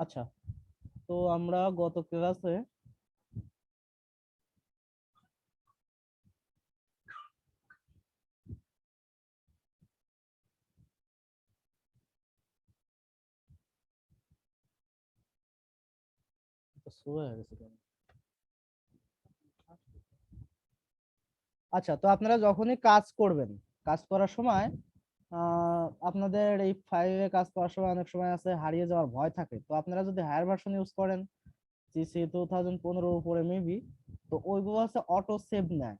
আচ্ছা, তো আমরা গত ক্লাসে আচ্ছা, তো আপনারা যখনই কাজ করবেন, কাজ করার সময় আপনাদের এই ফাইলে কাজ করার সময় অনেক সময় আছে হারিয়ে যাওয়ার ভয় থাকে। তো আপনারা যদি হায়ার ভার্সন ইউজ করেন, জিসি 2015 উপরে মেবি, তো ওইগুলো হচ্ছে অটো সেভ নেয়।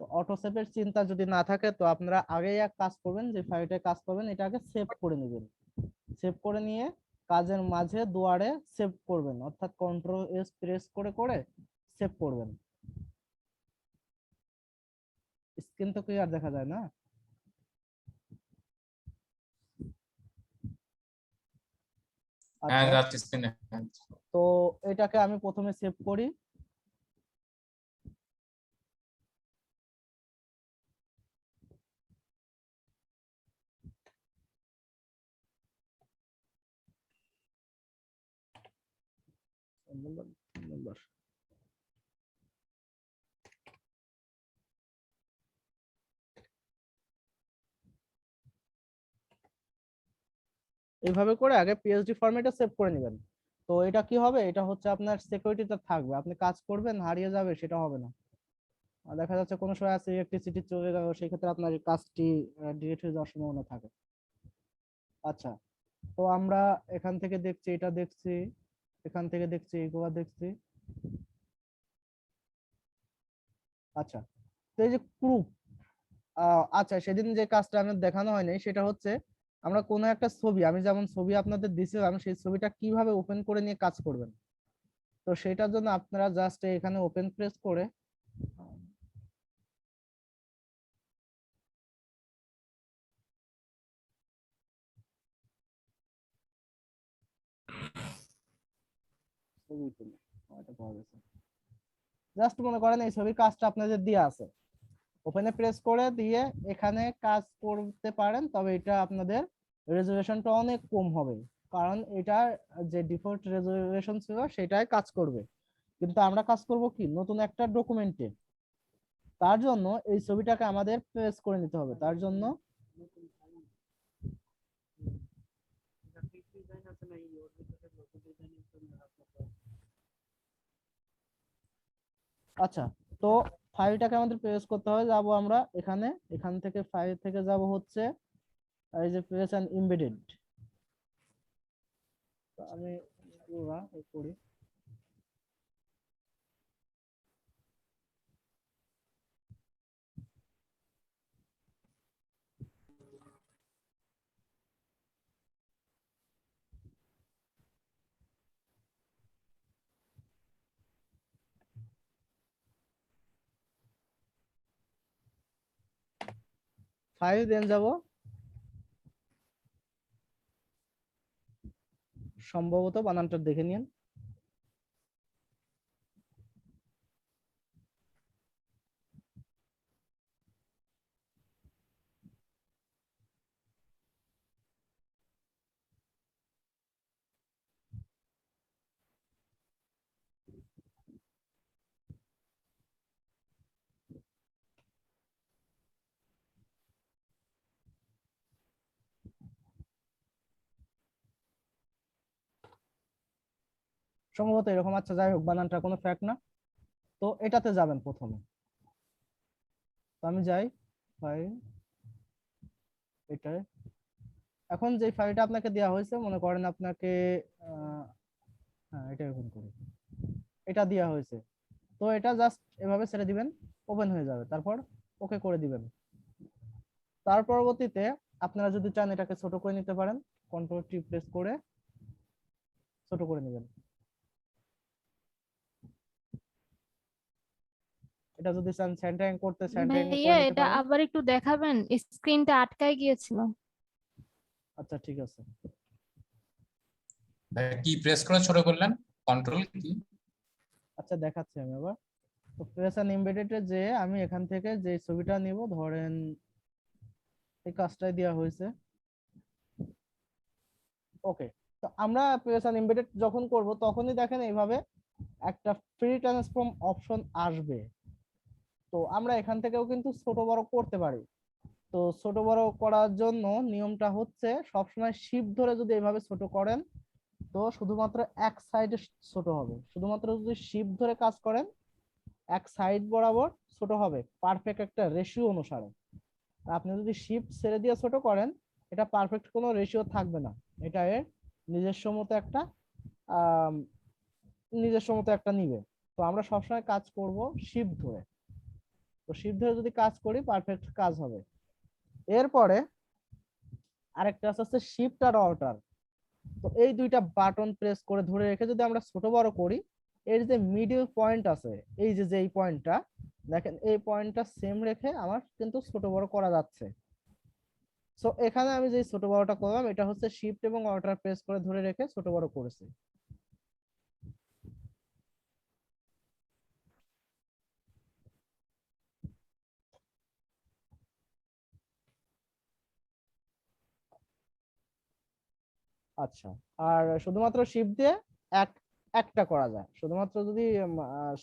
তো অটো সেভের চিন্তা যদি না থাকে, তো আপনারা আগেই এক কাজ করবেন, যে ফাইলটা কাজ করবেন এটা আগে সেভ করে নেবেন। সেভ করে নিয়ে কাজের মাঝে দুয়ারে সেভ করবেন, অর্থাৎ কন্ট্রোল এস প্রেস করে করে সেভ করবেন। স্ক্রিন তো ক্লিয়ার দেখা যায় না? হ্যাঁ আচ্ছা, যাচ্ছে স্ক্রিনে। তো এটাকে আমি প্রথমে সেভ করি। এইভাবে করে আগে পিএসডি ফরম্যাটে সেভ করে নেবেন। তো এটা কি হবে, এটা হচ্ছে আপনার সিকিউরিটিতে থাকবে, আপনি কাজ করবেন হারিয়ে যাবে সেটা হবে না। আর দেখা যাচ্ছে কোনো সময় আছে ইলেকট্রিসিটি চলে গেল, সেই ক্ষেত্রে আপনার এই কাজটি ডিলিট হয়ে যাওয়ার সম্ভাবনা থাকে। আচ্ছা, তো আমরা এখান থেকে দেখছি, এটা দেখছি, এখান থেকে দেখছি, এগুলা দেখছি। আচ্ছা, তো এই যে প্রুফ, আচ্ছা সেদিন যে কাজটা আমার দেখানো হয়নি সেটা হচ্ছে, আমরা কোনো একটা ছবি, আমি যেমন ছবি আপনাদের দিছিলাম, সেই ছবিটা কিভাবে ওপেন করে নিয়ে কাজ করবেন। তো সেটার জন্য আপনারা জাস্ট এখানে ওপেন প্রেস করে জাস্ট মনে করেন এই ছবির কাজটা আপনাদের দিয়ে আছে, ওপেনে প্রেস করে দিয়ে এখানে কাজ করতে পারেন, তবে এটা আপনাদের রেজুলেশনটা অনেক কম হবে, কারণ এটার যে ডিফল্ট রেজুলেশন ছিল সেটাই কাজ করবে। কিন্তু আমরা কাজ করব কি নতুন একটা ডকুমেন্টে, তার জন্য এই ছবিটাকে আমাদের প্রেস করে নিতে হবে। তার জন্য আচ্ছা, তো ফাইলটাকে আমাদের প্রেস করতে হবে, যাব আমরা এখানে, এখান থেকে ফাইল থেকে যাব হচ্ছে এই যে প্রেস এন্ড এমবেডেড। আমি করি, 5 দেন যাব, সম্ভবত বানানটা দেখে নিন। সম্ভবত এরকম, আচ্ছা যাই হোক, বানানটা কোনো ফ্যাক্ট না। তো এটাতে যাবেন প্রথমে, তো আমি যাই ফাইল, এটায়। এখন যে ফাইলটা আপনাকে দেওয়া হয়েছে, মনে করেন আপনাকে হ্যাঁ এটা এরকম করি, এটা দেওয়া হয়েছে, তো এটা জাস্ট এভাবে ছেড়ে দিবেন, ওপেন হয়ে যাবে, তারপর ওকে করে দিবেন। তার পরবর্তীতে আপনারা যদি চান এটাকে ছোট করে নিতে পারেন, কন্ট্রোল টি প্রেস করে ছোট করে নেবেন। এটা যদি চান সেন্টারিং করতে সেন্টারিং ভাইয়া করে নিতে এটা পারেন। আবার একটু দেখাবেন, স্ক্রিনটা আটকায় গিয়েছিল। আচ্ছা ঠিক আছে, কি প্রেস করে ছোট করলেন? কন্ট্রোল কি? আচ্ছা দেখাচ্ছি আমি আবার। তো প্রেস এন্ড এমবেডেড এ যে আমি এখান থেকে যে ছবিটা নিব, ধরেন এই কাজটাই দেওয়া হয়েছে, ওকে। তো আমরা পিএসআর এমবেডেড যখন করব তখনই দেখেন এইভাবে একটা ফ্রি ট্রান্সফর্ম অপশন আসবে। তো আমরা এখান থেকেও কিন্তু ছোট বড় করতে পারি। তো ছোট বড় করার জন্য নিয়মটা হচ্ছে সবসময় শিফট ধরে যদি এইভাবে ছোট করেন তো শুধুমাত্র এক সাইডে ছোট হবে। শুধুমাত্র যদি শিফট ধরে কাজ করেন এক সাইড বরাবর ছোট হবে পারফেক্ট একটা রেশিও অনুসারে। আপনি যদি শিফট ছেড়ে দিয়ে ছোট করেন এটা পারফেক্ট কোনো রেশিও থাকবে না, এটা এর নিজস্ব মতো একটা আহ নিজস্ব মতো একটা নিবে। তো আমরা সবসময় কাজ করব শিফট ধরে। তো শিফট ধরে যদি কাজ করি পারফেক্ট কাজ হবে। এরপরে আরেকটা আছে শিফট আর অল্টার। তো এই দুইটা বাটন প্রেস করে ধরে রেখে যদি আমরা ছোট বড় করি এর যে মিডল পয়েন্ট আছে এই যে এই পয়েন্টটা দেখেন এই পয়েন্টটা সেম রেখে আমার কিন্তু ছোট বড় করা যাচ্ছে। সো এখানে আমি যে ছোট বড়টা করলাম এটা হচ্ছে শিফট এবং অল্টার প্রেস করে ধরে রেখে ছোট বড় করেছি। আচ্ছা, আর শুধুমাত্র শিফট দিয়ে এক একটা করা যায়। শুধুমাত্র যদি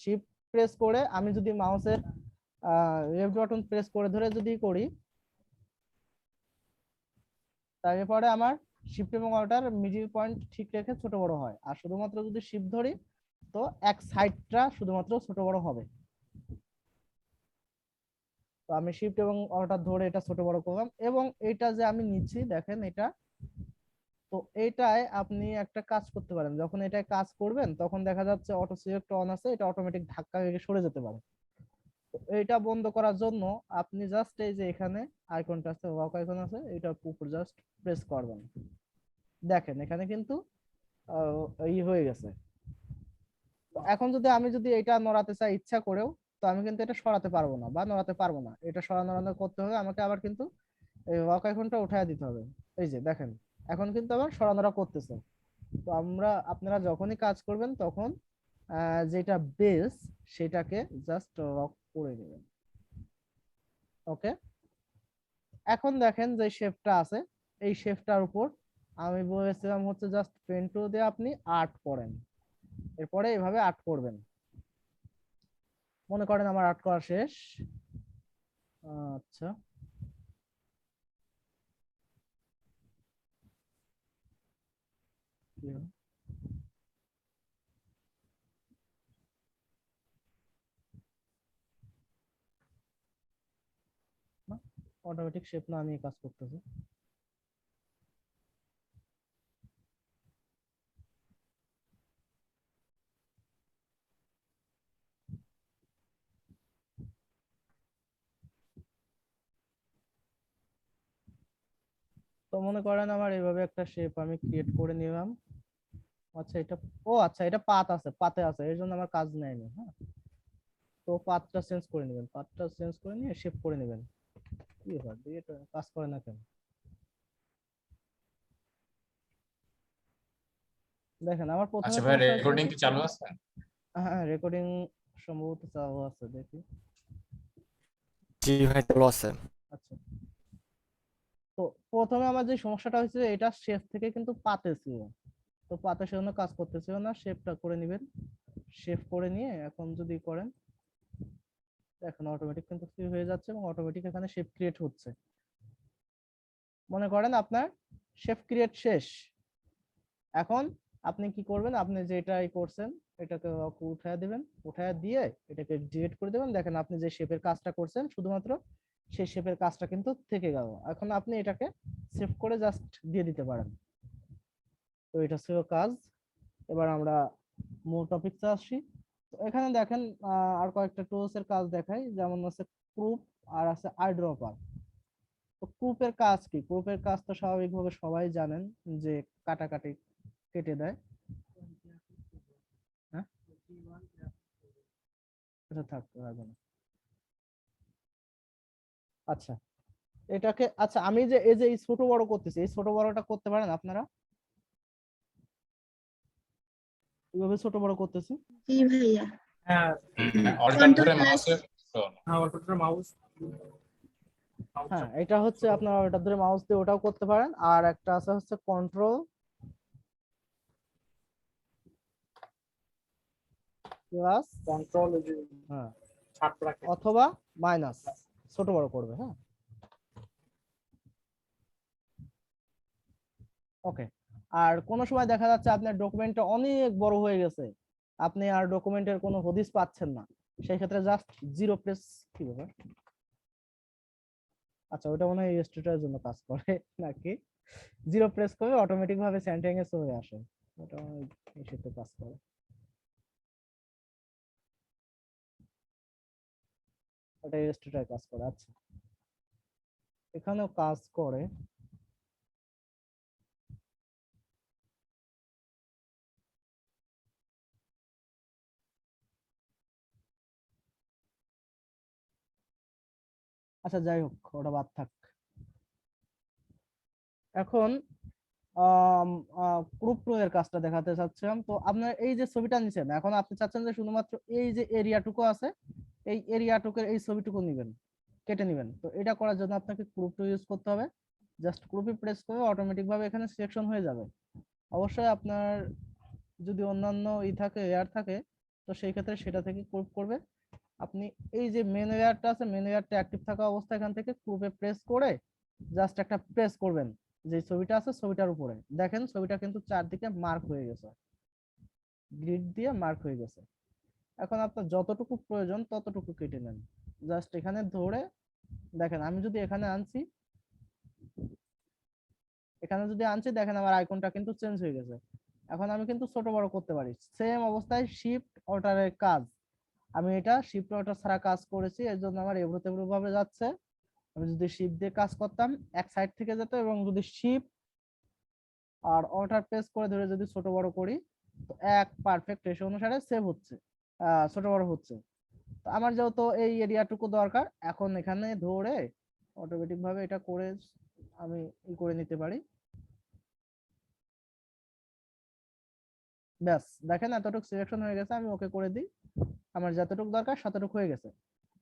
শিফট প্রেস করে আমি যদি মাউসের লেফট বাটন প্রেস করে ধরে যদি করি তারপরে আমার শিফট এবং অল্টার মিডল পয়েন্ট ঠিক রেখে ছোট বড় হয়। আর শুধুমাত্র যদি শিফট ধরি তো এক সাইডটা শুধুমাত্র ছোট বড় হবে। তো আমি শিফট এবং অল্টার ধরে এটা ছোট বড় করলাম এবং এটা যে আমি নিচ্ছি দেখেন এটা। তো এইটায় আপনি একটা কাজ করতে পারেন, যখন এটায় কাজ করবেন তখন দেখা যাচ্ছে অটো সিলেক্ট অন আছে, এটা অটোমেটিক ধাক্কা লেগে সরে যেতে পারে। তো এইটা বন্ধ করার জন্য আপনি জাস্ট এই যে এখানে আইকনটা আছে ওয়াক আইকন আছে এটার উপর জাস্ট প্রেস করবেন। দেখেন এখানে কিন্তু এই হয়ে গেছে। তো এখন যদি আমি এটা নড়াতে চাই ইচ্ছা করেও তো আমি কিন্তু এটা সরাতে পারবো না বা নড়াতে পারবো না। এটা সরানো করতে হবে আমাকে আবার কিন্তু এই ওয়াক আইকনটা উঠায় দিতে হবে। এই যে দেখেন এখন কিন্তু আবার সরানোটা করতেছে। তো আপনারা যখনই কাজ করবেন তখন যেটা বেস সেটাকে জাস্ট লক করে নেবেন। ওকে, এখন দেখেন যে শেপটা আছে এই শেপটার উপর আমি বলেছিলাম হচ্ছে জাস্ট পেন টুল দিয়ে আপনি আর্ট করেন। এরপরে এভাবে আর্ট করবেন। মনে করেন আমার আর্ট করা শেষ। আচ্ছা, অটোমেটিক শেপ না আমি কাজ করতেছি। তো মনে করেন আমার এইভাবে একটা শেপ আমি ক্রিয়েট করে নিলাম। আচ্ছা এটা, ও আচ্ছা এটা পাত আছে, পাতে আছে এর জন্য আমার কাজ নেয়নি। হ্যাঁ, তো পাতটা চেঞ্জ করে নেবেন, পাতটা চেঞ্জ করে নিয়ে শেপ করে নেবেন। কি ব্যাপার এটা কাজ করে না কেন? দেখেন আমার প্রথমে আচ্ছা ভাই, সমস্যা হচ্ছে রেকর্ডিং কি, কি চালু আছে? হ্যাঁ রেকর্ডিং সম্ভবত চালু আছে, দেখি। জি ভাই, চালু আছে। আচ্ছা, তো প্রথমে আমার যে সমস্যাটা হয়েছে এটা শেপ থেকে কিন্তু পাতে ছিল। তো পাতে সেজন্য কাজ করতেছিল না, শেপটা করে নেবেন। শেপ করে নিয়ে এখন যদি করেন এখন অটোমেটিক কিন্তু ফ্রি হয়ে যাচ্ছে এবং অটোমেটিক এখানে শেপ ক্রিয়েট হচ্ছে। মনে করেন আপনার শেপ ক্রিয়েট শেষ। এখন আপনি কি করবেন, আপনি যেটাই করছেন এটাকে উঠায় দিবেন, উঠায় দিয়ে এটাকে ডিলিট করে দিবেন। দেখেন আপনি যে শেপের কাজটা করছেন শুধুমাত্র সেই শেপের কাজটা কিন্তু থেকে গেল। এখন আপনি এটাকে সেভ করে জাস্ট দিয়ে দিতে পারেন। তো এটা ছিল কাজ। এবার আমরা মূল টপিকটা আসি। তো এখানে দেখেন আর কয়েকটা টুলস এর কাজ দেখাই, যেমন আছে ক্রুপ আর আছে আইড্রপার। তো ক্রুপের কাজ কি? ক্রুপের কাজ তো স্বাভাবিকভাবে সবাই জানেন যে কাটাকাটি কেটে দেয়। হ্যাঁ, এটা থাকতে হবে না। আচ্ছা, এটাকে আচ্ছা আমি যে এই যে এই ছোট বড় করতেছি এই ছোট বড়টা করতে পারেন আপনারা? এইভাবে ছোট বড় করতেছি। জি ভাইয়া। হ্যাঁ, অল্টার ধরে Control plus। মাউসের হ্যাঁ, অল্পটা মাউস হ্যাঁ, এটা হচ্ছে আপনারা ওটা ধরে মাউস দিয়ে ওটাও করতে পারেন। আর একটা আছে হচ্ছে কন্ট্রোল প্লাস কন্ট্রোল হ্যাঁ ছাপ ব্র্যাকেট অথবা মাইনাস ছোট বড় করবে। হ্যাঁ ওকে। আর কোন সময় দেখা যাচ্ছে আপনার ডকুমেন্টটা অনেক বড় হয়ে গেছে, আপনি আর ডকুমেন্টের কোনো হদিস পাচ্ছেন না, সেই ক্ষেত্রে জাস্ট জিরো প্রেস কি ব্যাপার? আচ্ছা ওটা মনে হয় স্টুডেন্টের জন্য কাজ করে নাকি? জিরো প্রেস করে অটোমেটিক ভাবে সেন্টেন্স হয়ে আসে, ওটা এসে কাজ করে। ওটা স্টুডেন্টের কাজ করে। আচ্ছা এখানেও কাজ করে। আচ্ছা যাই হোক ওটা বাদ থাক। এখন গ্রুপ টু এর কাজটা দেখাতে চাচ্ছিলাম। তো আপনার এই যে ছবিটা নিছেন, এখন আপনি চাচ্ছেন যে শুধুমাত্র এই যে এরিয়াটুকু আছে এই এরিয়াটুকুর এই ছবিটুকু নেবেন, কেটে নেবেন। তো এটা করার জন্য আপনাকে গ্রুপ টু ইউজ করতে হবে। জাস্ট গ্রুপে প্রেস করে অটোমেটিক ভাবে এখানে সিলেকশন হয়ে যাবে। অবশ্যই আপনার যদি অন্যান্য থাকে এয়ার থাকে তো সেই ক্ষেত্রে সেটা থেকে গ্রুপ করবে। আপনি এই যে মেন এয়ারটা আছে, মেন এয়ারটা অ্যাক্টিভ থাকা অবস্থায় এখান থেকে গ্রুপে প্রেস করে জাস্ট একটা প্রেস করবেন যে ছবিটা আছে ছবিটার উপরে। দেখেন ছবিটা কিন্তু চারদিকে মার্ক হয়ে গেছে, গ্রিড দিয়ে মার্ক হয়ে গেছে। এখন আপনার যতটুকু প্রয়োজন ততটুকু কেটে নেন। জাস্ট এখানে ধরে দেখেন আমি যদি এখানে আনছি, দেখেন আমার আইকনটা কিন্তু চেঞ্জ হয়ে গেছে। এখন আমি কিন্তু ছোট বড় করতে পারি সেম অবস্থায় শিফট অল্টারের কাজ। আমি এটা শিফট অল্টার ছাড়া কাজ করেছি, এর জন্য আমার এভ্রো তেভ্রো ভাবে যাচ্ছে। আমি যদি শিফট দিয়ে কাজ করতাম এক সাইড থেকে যেত, এবং যদি শিফট আর অল্টার প্রেস করে ধরে যদি ছোট বড় করি তো এক পারফেক্ট রেশিও অনুসারে সেভ হচ্ছে, ছোট বড় হচ্ছে। তো আমার যেহেতু এই এরিয়াটুকু দরকার, এখন এখানে ধরে অটোমেটিক ভাবে এটা করে আমি করে নিতে পারি। ব্যাস দেখেন এতটুকু সিলেকশন হয়ে গেছে, আমি ওকে করে দিই, আমার যতটুকু দরকার ততটুকু হয়ে গেছে।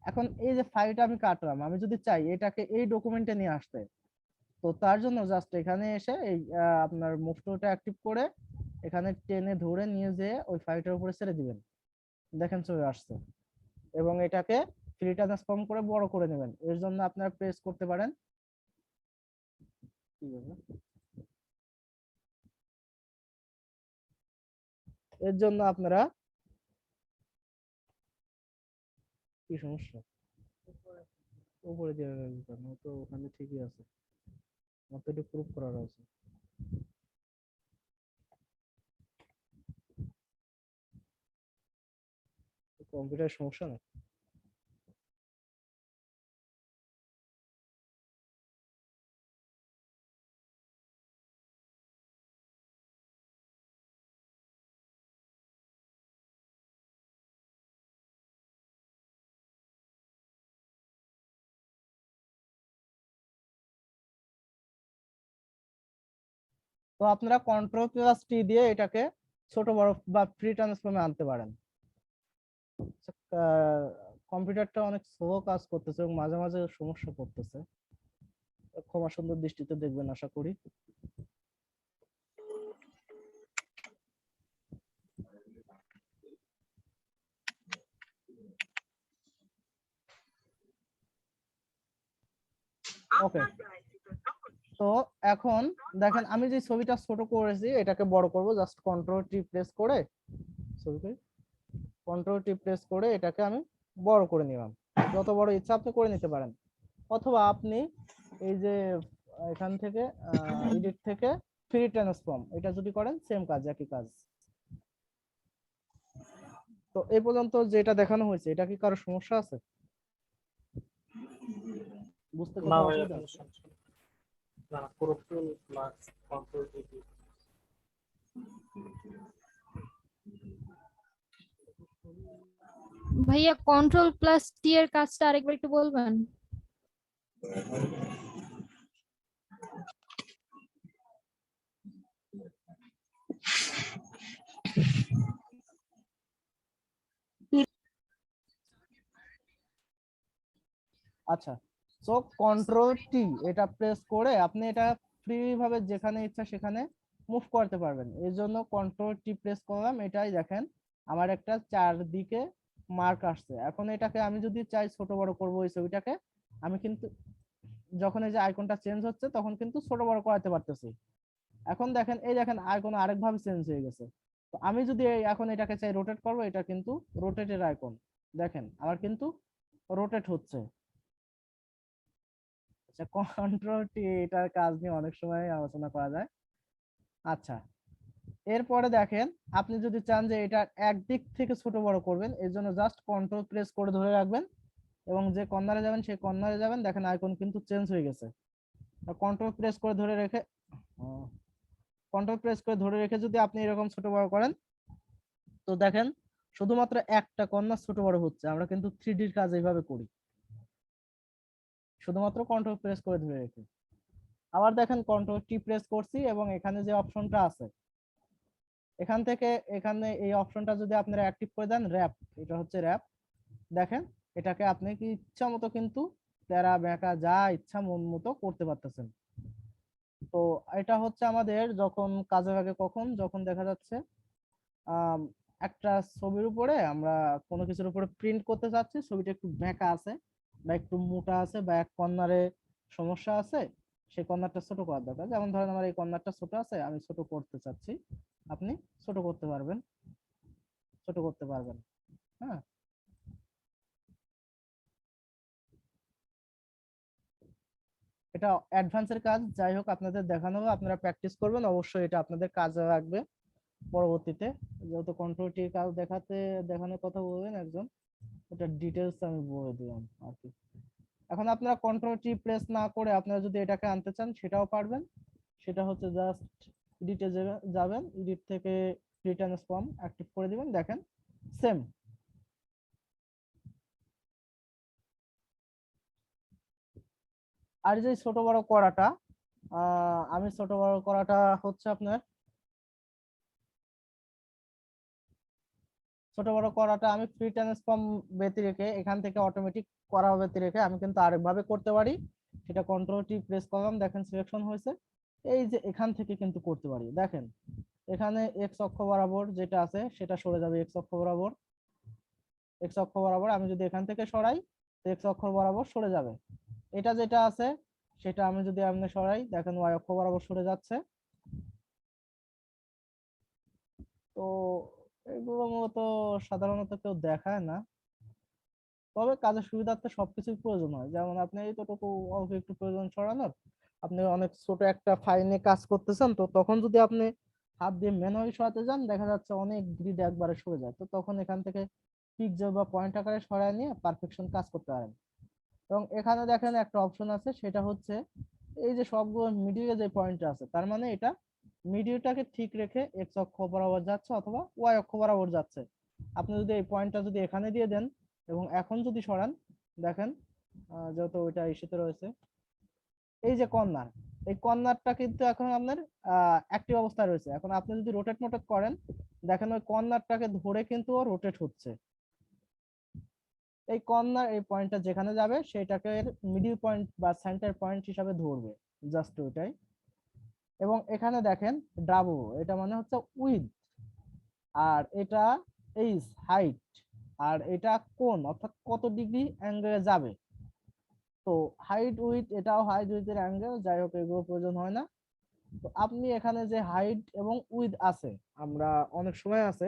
এখন এই যে ফাইলটা আমি কাটলাম, আমি যদি চাই এটাকে এই ডকুমেন্টে নিয়ে আসতে, তো তার জন্য জাস্ট এখানে এসে এই আপনার মুভ টুলটা অ্যাক্টিভ করে এখানে টেনে ধরে নিয়ে যেয়ে ওই ফাইলটার উপরে ছেড়ে দিবেন। দেখেন চলে আসছে। এবং এটাকে ফ্রি ট্রান্সফর্ম করে বড় করে নেবেন। এর জন্য আপনারা প্রেস করতে পারেন, এর জন্য আপনারা কি সমস্যা উপরে দিয়ে কেন? তো ওখানে ঠিকই আছে, আমার তো এটা প্রুফ করার আছে। কম্পিউটার সমস্যা না। তো আপনারা কন্ট্রোল প্লাস টি দিয়ে এটাকে ছোট বড় বা ফ্রি ট্রান্সফর্মে আনতে পারেন। কম্পিউটারটা অনেক স্লো কাজ করতেছে এবং মাঝে মাঝে সমস্যা করতেছে, ক্ষমা সুন্দর দৃষ্টিতে দেখবেন আশা করি। ওকে। তো এখন দেখেন আমি যে ছবিটা ছোট করেছি এটাকে বড় করব, জাস্ট কন্ট্রোল টি প্রেস করে এটাকে আমি বড় করে নিলাম। যত বড় ইচ্ছা আপনি করে নিতে পারেন, অথবা আপনি এই যে এখান থেকে এডিট থেকে ফ্রি ট্রান্সফর্ম এটা যদি করেন সেম কাজ, একই কাজ। তো এই পর্যন্ত যেটা দেখানো হয়েছে এটা কি কারো সমস্যা আছে? বুঝতে না কোথাও ভাই অসুবিধা আছে? না কন্ট্রোল প্লাস কন্ট্রোল টি ভাইয়া কন্ট্রোল প্লাস টি এর কাজটা আরেকবার একটু বলবেন? আচ্ছা, সো কন্ট্রোল টি এটা প্রেস করে আপনি এটা ফ্রি ভাবে যেখানে ইচ্ছা সেখানে মুভ করতে পারবেন। এর জন্য কন্ট্রোল টি প্রেস করলাম, এটাই দেখেন আমার একটা চারদিকে মার্ক আসছে। এখন এটাকে আমি যদি চাই ছোট বড় করবো এই ছবিটাকে, আমি কিন্তু যখন এই যে আইকনটা চেঞ্জ হচ্ছে তখন কিন্তু ছোট বড় করাতে পারতেছি। এখন দেখেন, এই দেখেন আইকন আরেকভাবে চেঞ্জ হয়ে গেছে। তো আমি যদি এখন এটাকে চাই রোটেট করবো, এটা কিন্তু রোটেটের আইকন, দেখেন আমার কিন্তু রোটেট হচ্ছে। আচ্ছা, কন্ট্রোল টি, এটার কাজ নিয়ে অনেক সময় আলোচনা করা যায়। আচ্ছা, এরপরে দেখেন আপনি যদি চান যে এটা একদিক থেকে ছোট বড় করবেন, এর জন্য জাস্ট কন্ট্রোল প্রেস করে ধরে রাখবেন এবং যে কর্নারে যাবেন সেই কর্নারে যাবেন, দেখেন আইকন কিন্তু চেঞ্জ হয়ে গেছে। কন্ট্রোল প্রেস করে ধরে রেখে যদি আপনি এরকম ছোট বড় করেন, তো দেখেন শুধুমাত্র একটা কর্নার ছোট বড় হচ্ছে। আমরা কিন্তু 3Dর কাজ এইভাবে করি, শুধুমাত্র কন্ট্রোল প্রেস করে ধরে রেখে। আবার দেখেন কন্ট্রোল টি প্রেস করছি এবং এখানে যে অপশনটা আছে, এখান থেকে এখানে এই অপশনটা যদি আপনারা অ্যাক্টিভ করে দেন, র্যাপ, এটা হচ্ছে র্যাপ। দেখেন এটাকে আপনি কি ইচ্ছা মতো কিন্তু তেরা বেঁকা যা ইচ্ছা মন মতো করতে পারতেছেন। তো এটা হচ্ছে আমাদের যখন কাজে লাগে, কখন যখন দেখা যাচ্ছে আহ একটা ছবির উপরে আমরা কোনো কিছুর উপরে প্রিন্ট করতে চাচ্ছি, ছবিটা একটু বেঁকা আছে বা একটু মোটা আছে বা এক কর্নারে সমস্যা আছে, সেই কর্নারটা ছোট করার দরকার। যেমন ধরেন আমার এই কর্নারটা ছোট আছে, আমি ছোট করতে চাচ্ছি, আপনি ছোট করতে পারবেন, হ্যাঁ। এটা অ্যাডভান্সের কাজ, যাই হোক আপনাদের দেখানো হবে, আপনারা প্র্যাকটিস করবেন, অবশ্যই এটা আপনাদের কাজে লাগবে পরবর্তীতে। যেহেতু কন্ট্রোল টি কাজ দেখানোর কথা বলবেন একজন, এটা ডিটেলস আমি বলে দিলাম আর কি। এখন আপনারা কন্ট্রোল টি প্রেস না করে আপনারা যদি এটাকে আনতে চান সেটাও পারবেন। সেটা হচ্ছে জাস্ট এডিটে যাবেন, এডিট থেকে ফ্রি ট্রান্সফর্ম অ্যাক্টিভ করে দিবেন, দেখেন সেম। আর যে ছোট বড় করাটা, আমি ছোট বড় করাটা হচ্ছে আপনার ছোট বড় করাটা আমি ফ্রি ট্রান্সফর্ম ব্যতি রেখে, এখান থেকে অটোমেটিক করা ব্যতি রেখে আমি কিন্তু আরেকভাবে করতে পারি। সেটা কন্ট্রোল টি প্রেস করলাম, দেখেন সিলেকশন হয়েছে, এই যে এখান থেকে কিন্তু করতে পারি। দেখেন এখানে এক্স অক্ষ বরাবর যেটা আছে সেটা সরে যাবে, এক্স অক্ষ বরাবর আমি যদি এখান থেকে সরাই তো এক্স অক্ষ বরাবর সরে যাবে। এটা যেটা আছে সেটা আমি যদি এমনি সরাই, দেখেন ওয়াই অক্ষ বরাবর সরে যাচ্ছে। তো এগুলো মূলত সাধারণত কেউ দেখায় না, তবে কাজের সুবিধার্থে সবকিছুই প্রয়োজন হয়। যেমন আপনি এইতটুকু অল্প একটু প্রয়োজন সরানোর, আপনি অনেক ছোট একটা ফাইল নিয়ে কাজ করতেছেন, তো তখন যদি আপনি হাত দিয়ে ম্যানুয়ালি সরাতে যান, দেখা যাচ্ছে অনেক গ্রিড একবারে সরে যায়। তো তখন এখান থেকে পিক্সেল বা পয়েন্ট আকারে সরায় নিয়ে পারফেকশন কাজ করতে পারেন। এবং এখানে দেখেন একটা অপশন আছে, সেটা হচ্ছে এই যে সবগুলো মিডিলে যে পয়েন্ট আছে, তার মানে এটা মিডিলটাকে ঠিক রেখে এক্স অক্ষ বরাবর যাচ্ছে অথবা ওয়াই অক্ষ বরাবর যাচ্ছে। আপনি যদি এই পয়েন্টটা যদি এখানে দিয়ে দেন এবং এখন যদি সরান, দেখেন যেহেতু ওইটা ইস্যুতে রয়েছে, এই যে কর্নার, এই কর্নারটা কিন্তু এখন আপনার অ্যাক্টিভ অবস্থায় রয়েছে। এখন আপনি যদি রোটেট মোটেট করেন, দেখেন ওই কর্নারটাকে ধরে কিন্তু রোটেট হচ্ছে। এই কর্নার এই পয়েন্টটা যেখানে যাবে সেটাকে মিডিল পয়েন্ট বা সেন্টার পয়েন্ট হিসাবে ধরবে, জাস্ট ওইটাই। এবং এখানে দেখেন ডাবল, এটা মানে হচ্ছে উইথ, আর এটা এইস হাইট, আর এটা কোণ অর্থাৎ কত ডিগ্রি অ্যাঙ্গেলে যাবে। তো হাইট উইথ, এটাও হাইট উইথের অ্যাঙ্গেল, যাই হোক এগুলো প্রয়োজন হয় না। তো আপনি এখানে যে হাইট এবং উইথ আছে, আমরা অনেক সময় আছে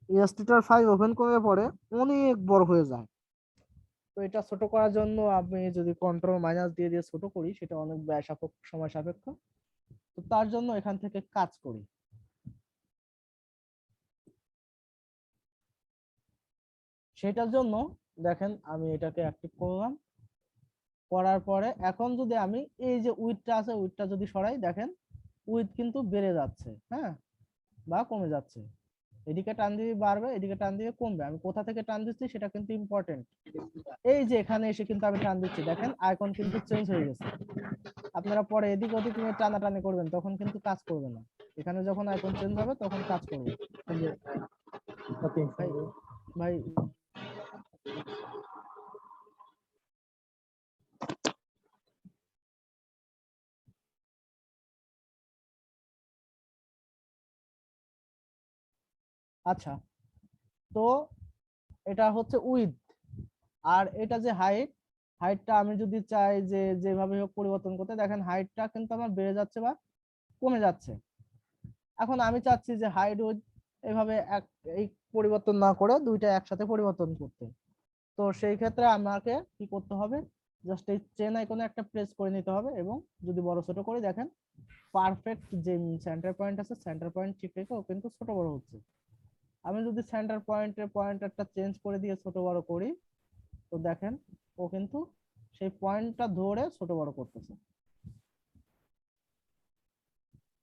ইলাস্ট্রেটর ফাইল ওপেন করে পরে অনেক বড় হয়ে যায়। তো এটা ছোট করার জন্য আমি যদি কন্ট্রোল মাইনাস দিয়ে দিয়ে ছোট করি, সেটা অনেক ব্যয় সাপেক্ষ, সময় সাপেক্ষ। তো তার জন্য এখান থেকে কাজ করি। সেটার জন্য দেখেন আমি এটাকে অ্যাক্টিভ করলাম, করার পরে এখন যদি আমি এই যে উইথটা আছে উইথটা যদি সরাই, দেখেন উইথ কিন্তু বেড়ে যাচ্ছে, হ্যাঁ, বা কমে যাচ্ছে। এদিকে টান দিয়ে বাড়বে, এদিকে টান দিয়ে কমবে। আমি কোথা থেকে টান দিচ্ছি সেটা কিন্তু ইম্পর্টেন্ট। এই যে এখানে এসে কিন্তু আমি টান দিচ্ছি, দেখেন আইকন কিন্তু চেঞ্জ হয়ে গেছে। আপনারা পরে এদিক ওদিক নিয়ে টানাটানি করবেন, তখন কিন্তু কাজ করবে না। এখানে যখন আইকন চেঞ্জ হবে তখন কাজ করবে। ভাই ভাই আচ্ছা, তো এটা হচ্ছে উইথ, আর এটা যে হাইট, হাইটটা আমি যদি চাই যে যেভাবে হোক পরিবর্তন করতে, দেখেন হাইটটা কিন্তু আমার বেড়ে যাচ্ছে বা কমে যাচ্ছে। এখন আমি চাচ্ছি যে হাইট উইথ এভাবে এই পরিবর্তন না করে দুইটা একসাথে পরিবর্তন করতে। তো সেই ক্ষেত্রে আমাকে কি করতে হবে, জাস্ট এই চেন আইকনে একটা প্রেস করে নিতে হবে, এবং যদি বড় ছোট করে দেখেন পারফেক্ট যে সেন্টার পয়েন্ট আছে সেন্টার পয়েন্ট ঠিক রেখে ও কিন্তু ছোট বড় হচ্ছে। আমি যদি সেন্টার পয়েন্টারটা চেঞ্জ করে দিয়ে ছোট বড় করি, তো দেখেন ও কিন্তু সেই পয়েন্টটা ধরে ছোট বড় করতেছে।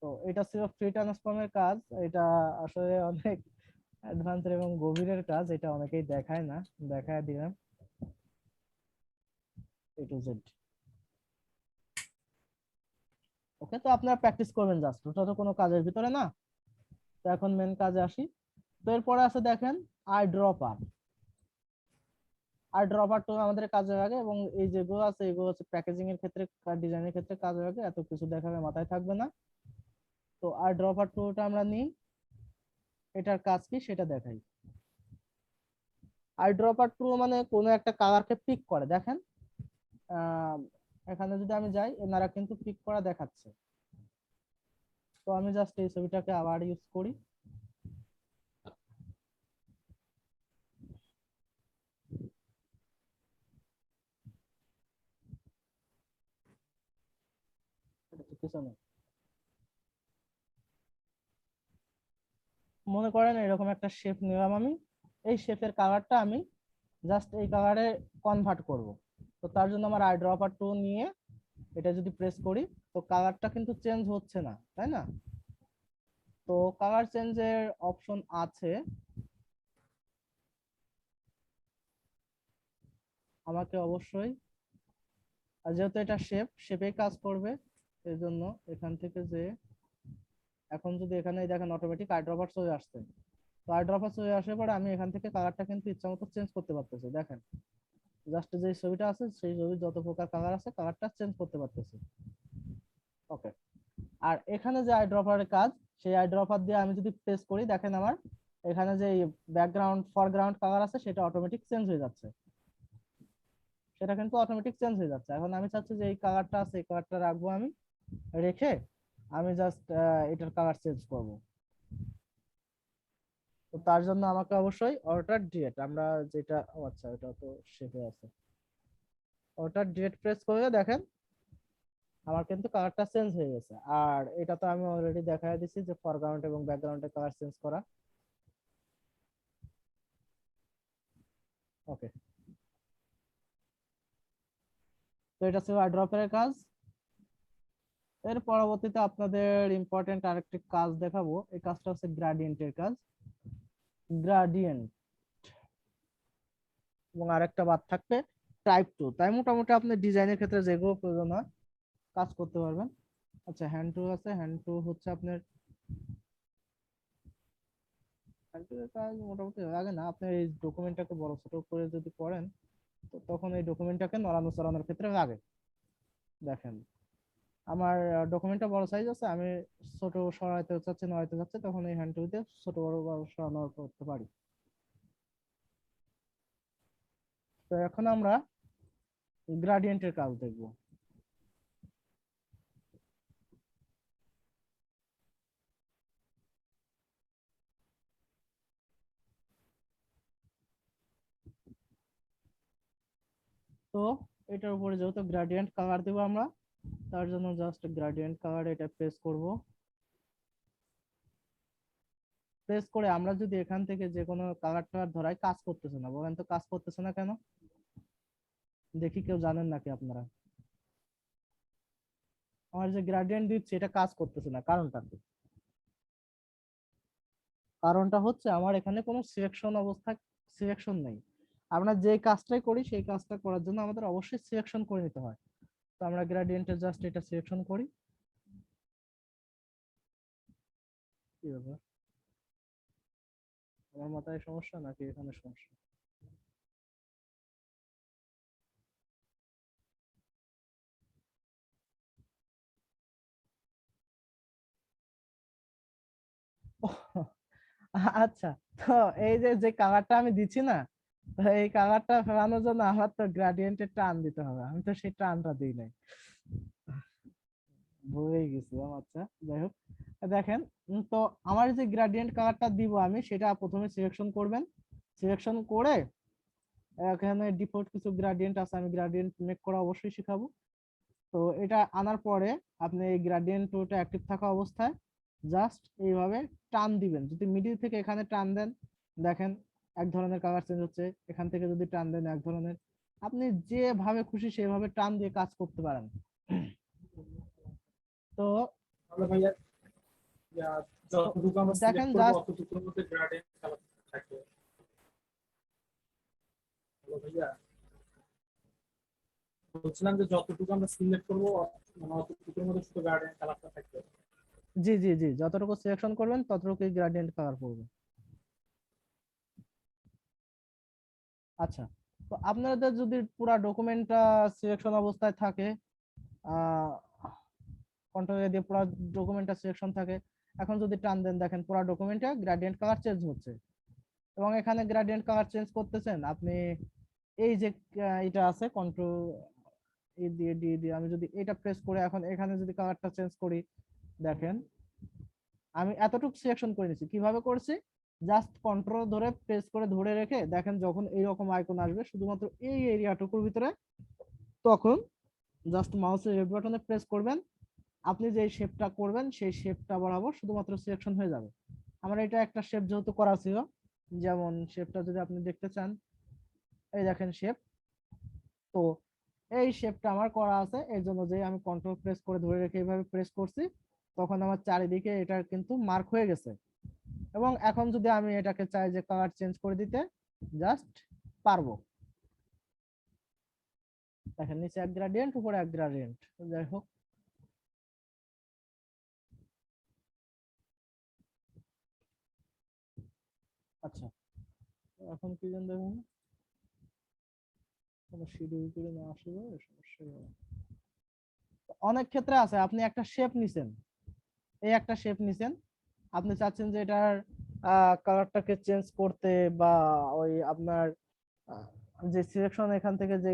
তো এটা ছিল ফ্রি ট্রান্সফর্মের কাজ। এটা আসলে অনেক অ্যাডভান্স এবং গভীরের কাজ, এটা অনেকেই দেখায় না, দেখায় দিলাম এ টু জেড। ওকে, তো আপনারা প্র্যাকটিস করবেন, জাস্ট ওটা তো কোনো কাজের ভিতরে না। তো এখন মেন কাজে আসি। তো এরপরে আছে দেখেন আই ড্রপার। আর ড্রপার টুল আমাদের কাজে লাগে, এবং এই যেগুলো আছে এগুলো হচ্ছে প্যাকেজিং এর ক্ষেত্রে, ডিজাইনের ক্ষেত্রে কাজে লাগে, এত কিছু দেখাবে মাথায় থাকবে না। তো আর ড্রপার টুলটা আমরা নিই, এটার কাজ কি সেটা দেখাই। আর ড্রপার টুল মানে কোনো একটা কালারকে পিক করে, দেখেন আহ এখানে যদি আমি যাই এনারা কিন্তু পিক করা দেখাচ্ছে। তো আমি জাস্ট এই ছবিটাকে আবার ইউজ করি। এটা তো কিছু না। মনে করেন এরকম একটা শেপ নিলাম আমি, এই শেপের কালারটা আমি জাস্ট এই কালারে কনভার্ট করব। তো তার জন্য আমার আই ড্রপার টুল নিয়ে এটা যদি প্রেস করি, তো কালারটা কিন্তু চেঞ্জ হচ্ছে না, তাই না? তো কালার চেঞ্জের অপশন আছে, আমাকে অবশ্যই, আর যেহেতু এটা শেপে কাজ করবে, এই জন্য এখান থেকে যে এখন যদি এখানে দেখেন অটোমেটিক আই ড্রপার চলে আসছে। তো আই ড্রপার চলে আসার পরে আমি এখান থেকে কালারটা কিন্তু ইচ্ছা মতো চেঞ্জ করতে পারতেছি, দেখেন জাস্ট যে ছবিটা আছে সেই ছবির যত প্রকার কালার আছে কালারটা চেঞ্জ করতে পারতেছি। ওকে, আর এখানে যে আই ড্রপারের কাজ, সেই আই ড্রপার দিয়ে আমি যদি প্রেস করি, দেখেন আমার এখানে যে ব্যাকগ্রাউন্ড ফরগ্রাউন্ড কালার আছে সেটা অটোমেটিক চেঞ্জ হয়ে যাচ্ছে, সেটা কিন্তু অটোমেটিক চেঞ্জ হয়ে যাচ্ছে। এখন আমি চাচ্ছি যে এই কালারটা আছে এই কালারটা রাখবো, আমি রেখে আমি জাস্ট এটার কালার চেঞ্জ করব। তো তার জন্য আমাকে অবশ্যই অল্টার ডিলেট, আমরা যেটা আচ্ছা এটা তো শেপে আছে, অল্টার ডিলেট প্রেস করলে দেখেন আমার কিন্তু কালারটা চেঞ্জ হয়ে গেছে। আর এটা তো আমি অলরেডি দেখাই দিছি যে ফরগ্রাউন্ড এবং ব্যাকগ্রাউন্ডের কালার চেঞ্জ করা। ওকে, তো এটা ছিল আইড্রপের কাজ। এর পরবর্তীতে আপনাদের ইম্পর্টেন্ট আরেকটি কাজ দেখাবো, এই কাজটা হচ্ছে গ্রাডিয়েন্টের কাজ। গ্রাডিয়েন্ট এবং আরেকটা বাদ থাকবে টাইপ টু। তাই মোটামুটি আপনি ডিজাইনের ক্ষেত্রে যেগুলো প্রয়োজন হয় কাজ করতে পারবেন। আচ্ছা, হ্যান্ড টু আছে, হ্যান্ড টু হচ্ছে আপনার হ্যান্ড টু এর কাজ মোটামুটি লাগে না, আপনি এই ডকুমেন্টটাকে বড় ছোট করে যদি করেন, তো তখন এই ডকুমেন্টটাকে নড়ানো চড়ানোর ক্ষেত্রে লাগে। দেখেন আমার ডকুমেন্টটা বড় সাইজ আছে, আমি ছোট সরাইতে চাচ্ছি নড়াইতে চাচ্ছি, তখন এই হ্যান্ড টু দিয়ে ছোট বড় সরানো করতে পারি। তো এখন আমরা গ্রাডিয়েন্টের কাজ দেখব। তো এটার উপরে যেহেতু গ্রাডিয়েন্ট কালার দেবো আমরা, তার জন্য জাস্ট গ্রাডিয়েন্ট কালার এটা প্রেস করব। প্রেস করে আমরা যদি এখান থেকে যে কোনো কালার টালার ধরাই, কাজ করতেছে না, বলেন তো কাজ করতেছে না কেন? দেখি কেউ জানেন নাকি আপনারা? আমার যে গ্রাডিয়েন্ট দিচ্ছি এটা কাজ করতেছে না, কারণটা কি? কারণটা হচ্ছে আমার এখানে কোনো সিলেকশন নেই। আমরা যে কাজটাই করি সেই কাজটা করার জন্য আমাদের অবশ্যই সিলেকশন করে নিতে হয়। তো আমরা গ্রেডিয়েন্টে জাস্ট এটা সিলেকশন করি। কি ব্যাপার, আমার মাথায় সমস্যা নাকি এখানে সমস্যা? আচ্ছা, তো এই যে যে কালারটা আমি দিচ্ছি না, তো এই কালারটা ফেরানোর জন্য আমার তো গ্রাডিয়েন্টের টান দিতে হবে, আমি তো সেই টানটা দিই নাই, ভুলেই গেছিলাম। আচ্ছা, যাই হোক, দেখেন, তো আমার যে গ্রাডিয়েন্ট কালারটা দিব আমি, সেটা প্রথমে সিলেকশন করবেন। সিলেকশন করে এখানে ডিফল্ট কিছু গ্রাডিয়েন্ট আছে, আমি গ্রাডিয়েন্ট মেক করা অবশ্যই শিখাবো। তো এটা আনার পরে আপনি এই গ্রাডিয়েন্ট টুলটা অ্যাক্টিভ থাকা অবস্থায় জাস্ট এইভাবে টান দিবেন। যদি মিডিল থেকে এখানে টান দেন, দেখেন এক ধরনের কালার চেঞ্জ হচ্ছে। এখান থেকে যদি টান দেন এক ধরনের, আপনি যেভাবে খুশি সেভাবে টান দিয়ে কাজ করতে পারেন। তো তাহলে ভাইয়া যতটুকু আমরা দেখেন সিলেক্ট করবো জাস্ট, অতটুকুর মধ্যে গ্রেডিয়েন্ট কালার থাকবে। হ্যালো ভাইয়া, বলছিলাম যে যতটুকু আমরা সিলেক্ট করবো মানে অতটুকুর মধ্যে শুধু গ্রেডিয়েন্ট কালারটা থাকবে। জি জি জি, যতটুকু সিলেকশন করবেন ততটুকুই গ্রেডিয়েন্ট কালার পড়বে। আচ্ছা, তো আপনাদের যদি পুরো ডকুমেন্টটা সিলেকশন অবস্থায় থাকে, কন্ট্রোল দিয়ে পুরো ডকুমেন্টটা সিলেকশন থাকে, এখন যদি টান দেন, দেখেন পুরো ডকুমেন্টে গ্রেডিয়েন্ট কালার চেঞ্জ হচ্ছে। এবং এখানে গ্রেডিয়েন্ট কালার চেঞ্জ করতেছেন আপনি, এই যে এটা আছে কন্ট্রোল ই দিয়ে ডি দিয়ে, আমি যদি এটা প্রেস করে এখন এখানে যদি কালারটা চেঞ্জ করি, দেখেন আমি এতটুকু সিলেকশন করে নিচ্ছি। কিভাবে করছি, জাস্ট কন্ট্রোল ধরে প্রেস করে ধরে রেখে দেখেন যখন এইরকম আইকন আসবে শুধুমাত্র এই এরিয়াটুকুর ভিতরে, তখন জাস্ট মাউসের লেফট বাটনে প্রেস করবেন, আপনি যে শেপটা করবেন সেই শেপটা বরাবর শুধুমাত্র সিলেকশন হয়ে যাবে। আমার এটা একটা শেপ যেহেতু করা ছিল, যেমন শেপটা যদি আপনি দেখতে চান, এই দেখেন শেপ, তো এই শেপটা আমার করা আছে, এই জন্য যে আমি কন্ট্রোল প্রেস করে ধরে রেখে এইভাবে প্রেস করছি, তখন আমার চারিদিকে এটা কিন্তু মার্ক হয়ে গেছে। এবং এখন যদি আমি এটাকে চাই যে কালার চেঞ্জ করে দিতে, জাস্ট পারবো। দেখেন নিচে এক গ্রেডিয়েন্ট, উপরে এক গ্রেডিয়েন্ট, যাই হোক। আচ্ছা, এখন কি জান দেখুন, কোনো শিডিউল করে না আসলে সমস্যা হবে। অনেক ক্ষেত্রে আছে আপনি একটা শেপ নিছেন, এই একটা শেপ নিছেন, আপনি চাচ্ছেন যে এটার কালারটাকে চেঞ্জ করতে, বা ওই আপনার আহ, যে সিলেকশন এখান থেকে যে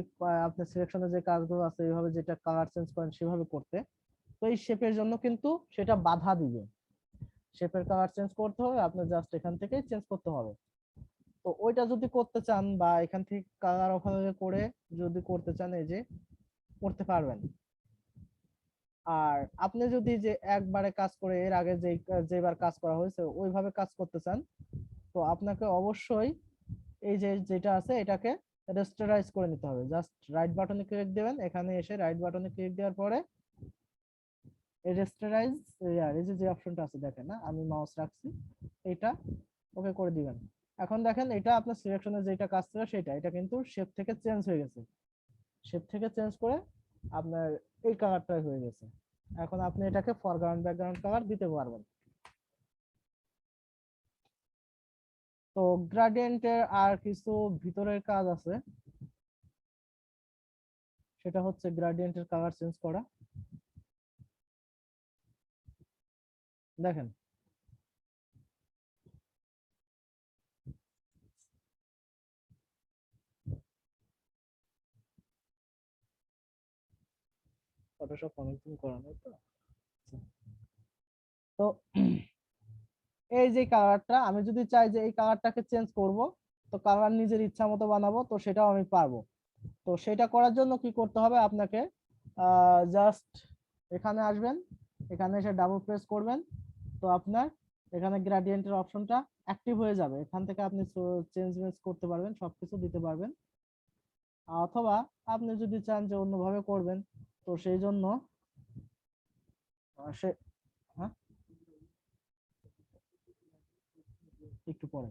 আপনার সিলেকশনে যে কাজগুলো আছে এইভাবে যেটা কালার চেঞ্জ করেন সেভাবে করতে, তো এই শেপের জন্য কিন্তু সেটা বাধা দিবে। শেপের কালার চেঞ্জ করতে হবে, আপনার জাস্ট এখান থেকেই চেঞ্জ করতে হবে। তো ওইটা যদি করতে চান বা এখান থেকে কালার ওভাবে করে যদি করতে চান, এই যে করতে পারবেন। আর আপনি যদি যে একবারে কাজ করে এর আগে যেবার কাজ করা হয়েছে ওইভাবে কাজ করতে চান, তো আপনাকে অবশ্যই এই যে যেটা আছে এটাকে রেস্টোরাইজ করে নিতে হবে। জাস্ট রাইট বাটনে ক্লিক দিবেন, এখানে এসে রাইট বাটনে ক্লিক দেওয়ার পরে এই রেস্টোরাইজ এই যে অপশনটা আছে দেখেন, না আমি মাউস রাখছি, এটা ওকে করে দিবেন। এখন দেখেন এটা আপনার সিলেকশনে যেটা কাজ ছিল সেটা, এটা কিন্তু শেপ থেকে চেঞ্জ হয়ে গেছে। শেপ থেকে চেঞ্জ করে আপনার এই কালারটা হয়ে গেছে। এখন আপনি এটাকে ফরগ্রাউন্ড ব্যাকগ্রাউন্ড কালার দিতে পারবেন। তো গ্রাডিয়েন্টের আর কিছু ভিতরের কাজ আছে, সেটা হচ্ছে গ্রাডিয়েন্টের কালার চেঞ্জ করা। দেখেন ফটোশপ অনেকদিন করা নেই তো। তো এই যে কালারটা আমি যদি চাই যে এই কালারটাকে চেঞ্জ করব, তো কালার নিজের ইচ্ছা মতো বানাবো, তো সেটাও আমি পারবো। তো সেটা করার জন্য কি করতে হবে, আপনাকে জাস্ট এখানে আসবেন, এখানে এসে ডাবল প্রেস করবেন, তো আপনার এখানে গ্রেডিয়েন্টের অপশনটা অ্যাক্টিভ হয়ে যাবে। এখান থেকে আপনি চেঞ্জ করতে পারবেন, সবকিছু দিতে পারবেন। অথবা আপনি যদি চান যে অন্যভাবে করবেন, তো সেই জন্য সে হ্যাঁ একটু পরে।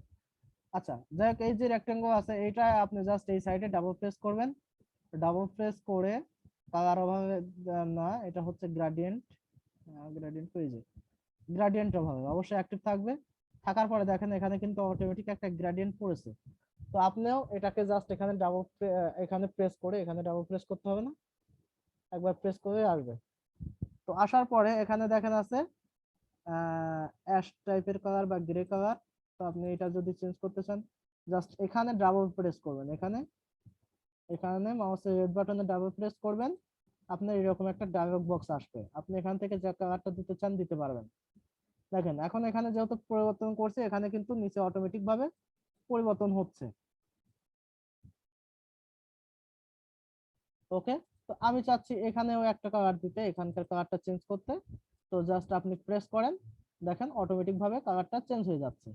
আচ্ছা, যাই হোক, এই যে রেক্টেঙ্গল আছে এটা আপনি জাস্ট এই সাইডে ডাবল প্রেস করবেন। ডাবল প্রেস করে কালার অভাবে না, এটা হচ্ছে গ্রেডিয়েন্ট, গ্রেডিয়েন্ট পেয়ে যায়, গ্রেডিয়েন্ট অভাবে অবশ্যই অ্যাক্টিভ থাকবে। থাকার পরে দেখেন এখানে কিন্তু অটোমেটিক একটা গ্রেডিয়েন্ট পড়েছে। তো আপনিও এটাকে জাস্ট এখানে এখানে প্রেস করে, এখানে ডাবল প্রেস করতে হবে না, একবার প্রেস করে আসবে। তো আসার পরে এখানে দেখেন আছে অ্যাশ টাইপের কালার বা গ্রে কালার, তো আপনি এটা যদি চেঞ্জ করতে চান জাস্ট এখানে ডাবল প্রেস করবেন, এখানে এখানে মাউসের রেড বাটনে ডাবল প্রেস করবেন, আপনার এরকম একটা ডায়লগ বক্স আসবে, আপনি এখান থেকে যে কালারটা দিতে চান দিতে পারবেন। দেখেন এখন এখানে যেহেতু পরিবর্তন করছে, এখানে কিন্তু নিচে অটোমেটিক ভাবে পরিবর্তন হচ্ছে। ওকে, তো আমি চাচ্ছি এখানেও একটা কালার দিতে, এখানকার কালারটা চেঞ্জ করতে। তো জাস্ট আপনি প্রেস করেন, দেখেন অটোমেটিক ভাবে কালারটা চেঞ্জ হয়ে যাচ্ছে।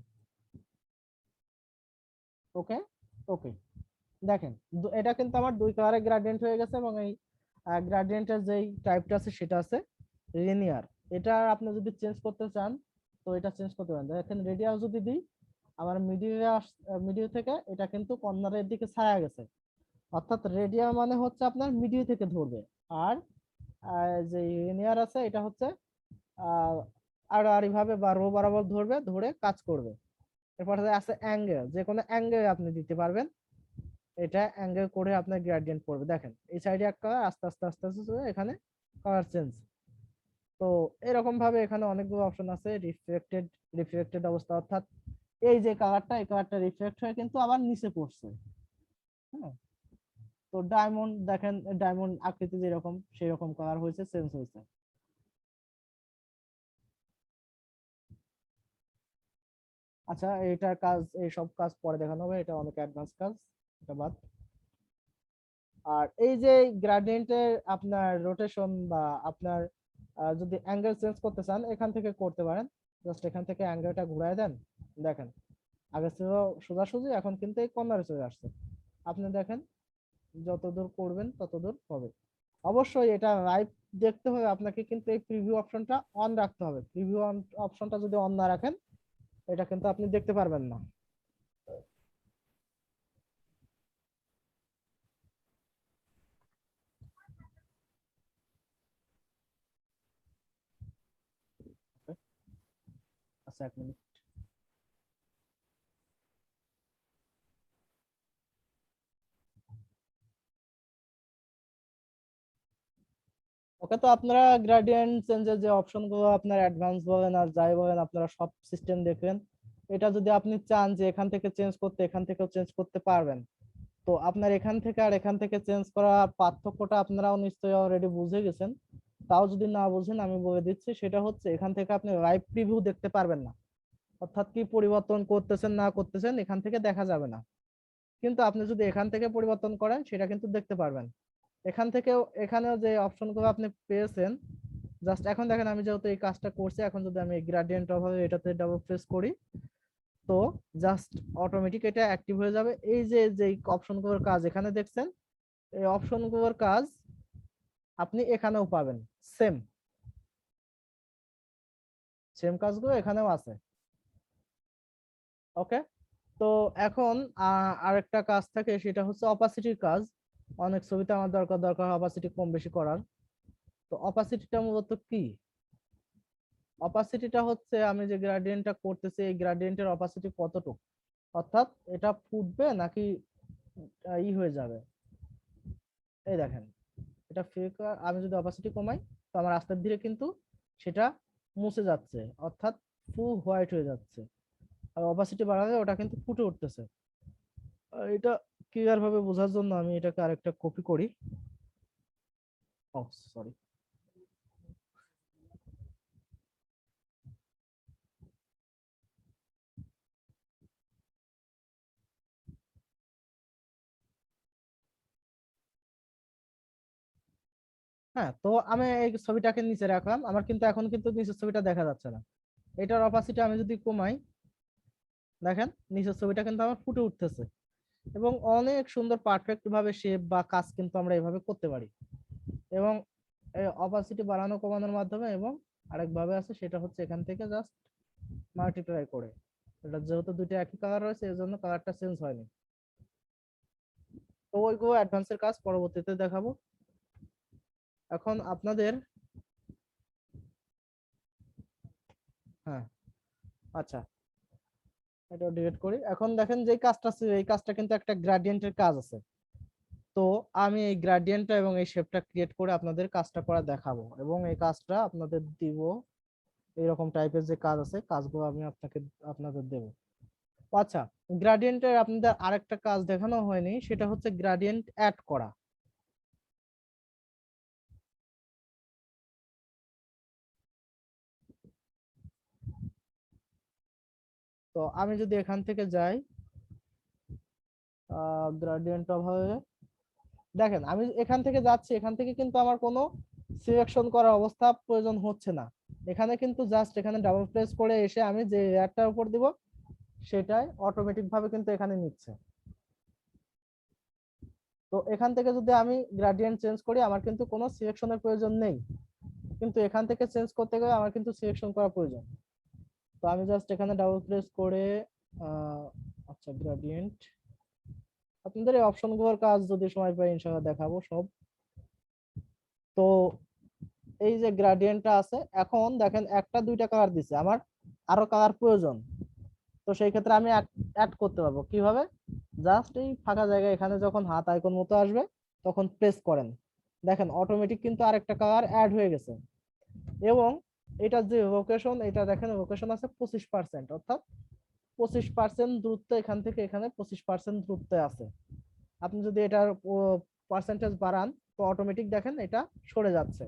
ওকে ওকে, দেখেন এটা কিন্তু আমার দুই কালারের গ্রেডিয়েন্ট হয়ে গেছে, এবং এই গ্রেডিয়েন্টের যেই টাইপটা আছে সেটা আছে লিনিয়ার। এটা আপনি যদি চেঞ্জ করতে চান তো এটা চেঞ্জ করতে পারেন। দেখেন রেডিয়াস যদি দিই, আমার মিডিল থেকে এটা কিন্তু কর্নারের দিকে ছায়া গেছে, অর্থাৎ রেডিয়াল মানে হচ্ছে আপনার মিডিল থেকে ধরবে, আর যে লিনিয়ার আছে এটা হচ্ছে আড়াআড়ি ভাবে বা রো বরাবর ধরবে, ধরে কাজ করবে। এরপরে আছে অ্যাঙ্গেল, যে কোনো অ্যাঙ্গেল আপনি দিতে পারবেন, এটা অ্যাঙ্গেল করে আপনার গ্রেডিয়েন্ট পড়বে। দেখেন এই সাইডে এক কালার, আস্তে আস্তে আস্তে আস্তে এখানে কালার চেঞ্জ। তো এরকম ভাবে এখানে অনেকগুলো অপশন আছে। রিফ্লেক্টেড অবস্থা, অর্থাৎ এই যে কালারটা, এই কালারটা রিফ্লেক্ট হয়ে কিন্তু আবার নিচে পড়ছে। হ্যাঁ, তো ডায়মন্ড দেখেন, ডায়মন্ড আকৃতি যেরকম সেই রকম কালার হয়েছে, চেঞ্জ হয়েছে। আচ্ছা, এটার কাজ, এই সব কাজ পরে দেখানো হবে, এটা অনেক অ্যাডভান্স কাজ, এটা বাদ। আর এই যে গ্রেডিয়েন্টের আপনার রোটেশন বা আপনার যদি অ্যাঙ্গেল চেঞ্জ করতে চান এখান থেকে করতে পারেন। জাস্ট এখান থেকে অ্যাঙ্গেলটা ঘুরায় দেন, দেখেন আগে ছিল সোজাসুজি, এখন কিন্তু এই কর্নারে চলে আসছে। আপনি দেখেন যতদূর করবেন ততদূর হবে। অবশ্যই এটা লাইভ দেখতে হবে আপনাকে, কিন্তু এই প্রিভিউ অপশনটা অন রাখতে হবে। প্রিভিউ অপশনটা যদি অন না রাখেন এটা কিন্তু আপনি দেখতে পারবেন না। আচ্ছা, এক মিনিট। ওকে, তো আপনারা গ্রেডিয়েন্ট চেঞ্জের যে অপশন গুলো আপনার অ্যাডভান্স বলেন আর যাই বলেন আপনারা সব সিস্টেম দেখবেন। এটা যদি আপনি চান যে এখান থেকে চেঞ্জ করতে, এখান থেকেও চেঞ্জ করতে পারবেন। তো আপনার এখান থেকে আর এখান থেকে চেঞ্জ করা পার্থক্যটা আপনারাও নিশ্চয়ই অলরেডি বুঝে গেছেন। তাও যদি না বুঝেন আমি বলে দিচ্ছি, সেটা হচ্ছে এখান থেকে আপনি লাইভ প্রিভিউ দেখতে পারবেন না, অর্থাৎ কি পরিবর্তন করতেছেন না করতেছেন এখান থেকে দেখা যাবে না। কিন্তু আপনি যদি এখান থেকে পরিবর্তন করেন সেটা কিন্তু দেখতে পারবেন। এখান থেকেও এখানেও যে অপশনগুলো আপনি পেয়েছেন, জাস্ট এখন দেখেন আমি যেহেতু এই কাজটা করছি, এখন যদি আমি গ্রেডিয়েন্ট অভাবে এটাতে ডাবল প্রেস করি তো জাস্ট অটোমেটিক এটা অ্যাক্টিভ হয়ে যাবে। এই যে যে অপশনগুলোর কাজ এখানে দেখছেন, এই অপশনগুলোর কাজ আপনি এখানেও পাবেন, সেম সেম কাজগুলো এখানেও আছে। ওকে, তো এখন আরেকটা কাজ থাকে, সেটা হচ্ছে অপাসিটির কাজ। অনেক ছবিতে আমার দরকার অপাসিটি কম বেশি করার। তো অপাসিটিটা মূলত কি? অপাসিটিটা হচ্ছে আমি যে গ্রেডিয়েন্টটা করতেছি এই গ্রেডিয়েন্টের অপাসিটি কতটুকু, অর্থাৎ এটা ফুটবে নাকি হয়ে যাবে। এই দেখেন এটা ফেক, আমি যদি অপাসিটি কমাই তো আমার আস্তে ধীরে কিন্তু সেটা মুছে যাচ্ছে, অর্থাৎ ফুল হোয়াইট হয়ে যাচ্ছে। আর অপাসিটি বাড়ালে ওটা কিন্তু ফুটে উঠতেছে। এটা ক্লিয়ার ভাবে বোঝার জন্য আমি এটাকে আরেকটা কপি করি। ও সরি, হ্যাঁ, তো আমি এই ছবিটাকে নিচে রাখলাম, আমার কিন্তু এখন কিন্তু নিচের ছবিটা দেখা যাচ্ছে না। এটার অপাসিটি আমি যদি কমাই, দেখেন নিচের ছবিটা কিন্তু আমার ফুটে উঠতেছে, এবং অনেক সুন্দর পারফেক্ট ভাবে শেপ বা কাজ কিন্তু আমরা এভাবে করতে পারি। এবং অপাসিটি বাড়ানো কমানোর মাধ্যমে, এবং আরেক ভাবে আছে সেটা হচ্ছে এখান থেকে জাস্ট মাল্টিপ্লাই করে, এটা যেহেতু দুটো একই কালার রয়েছে এর জন্য কালারটা চেঞ্জ হয়নি। তো ওইগুলো অ্যাডভান্সের কাজ পরবর্তীতে দেখাবো। এখন আপনাদের, হ্যাঁ আচ্ছা, এটা ডিলিট করি। এখন দেখেন যে কাজটা ছিল এই কাজটা কিন্তু একটা গ্রেডিয়েন্টের কাজ আছে। তো আমি এই গ্রেডিয়েন্টটা এবং এই শেপটা ক্রিয়েট করে আপনাদের কাজটা করা দেখাবো, এবং এই কাজটা আপনাদের দিব। এইরকম টাইপের যে কাজ আছে কাজগুলো আমি আপনাদের দেব। আচ্ছা, গ্রেডিয়েন্টের আপনাদের আরেকটা কাজ দেখানো হয়নি, সেটা হচ্ছে গ্রেডিয়েন্ট অ্যাড করা। তো আমি যদি এখান থেকে যাই গ্রেডিয়েন্ট অভাবে, দেখেন আমি এখান থেকে যাচ্ছি, এখান থেকে কিন্তু আমার কোনো সিলেকশন করার অবস্থা প্রয়োজন হচ্ছে না। এখানে কিন্তু জাস্ট এখানে ডাবল প্রেস করে এসে আমি যে লেয়ারটার উপর দিব সেটাই অটোমেটিক ভাবে কিন্তু এখানে নিচ্ছে। তো এখান থেকে যদি আমি গ্রেডিয়েন্ট চেঞ্জ করি আমার কিন্তু কোনো সিলেকশনের প্রয়োজন নেই, কিন্তু এখান থেকে চেঞ্জ করতে গেলে আমার কিন্তু সিলেকশন করা প্রয়োজন। তো আমি জাস্ট এখানে ডাবল প্রেস করে আচ্ছা গ্রেডিয়েন্ট, আপনাদের এই অপশনগুলোর কাজ যদি সময় পাই ইনশাআল্লাহ দেখাবো সব। তো এই যে গ্রেডিয়েন্টটা আছে, এখন দেখেন একটা দুইটা কালার দিছে, আমার আরো কালার প্রয়োজন। তো সেই ক্ষেত্রে আমি অ্যাড করতে পারবো কিভাবে, জাস্ট এই ফাঁকা জায়গায় এখানে যখন হাত আইকন মতো আসবে তখন প্রেস করেন, দেখেন অটোমেটিক কিন্তু আরেকটা কালার অ্যাড হয়ে গেছে। এবং এটা যে লোকেশন, এটা দেখেন লোকেশন আছে 25%, অর্থাৎ 25% দূরত্ব এখান থেকে এখানে 25% দূরত্বে আছে। আপনি যদি এটার পার্সেন্টেজ বাড়ান তো অটোমেটিক দেখেন এটা সরে যাচ্ছে।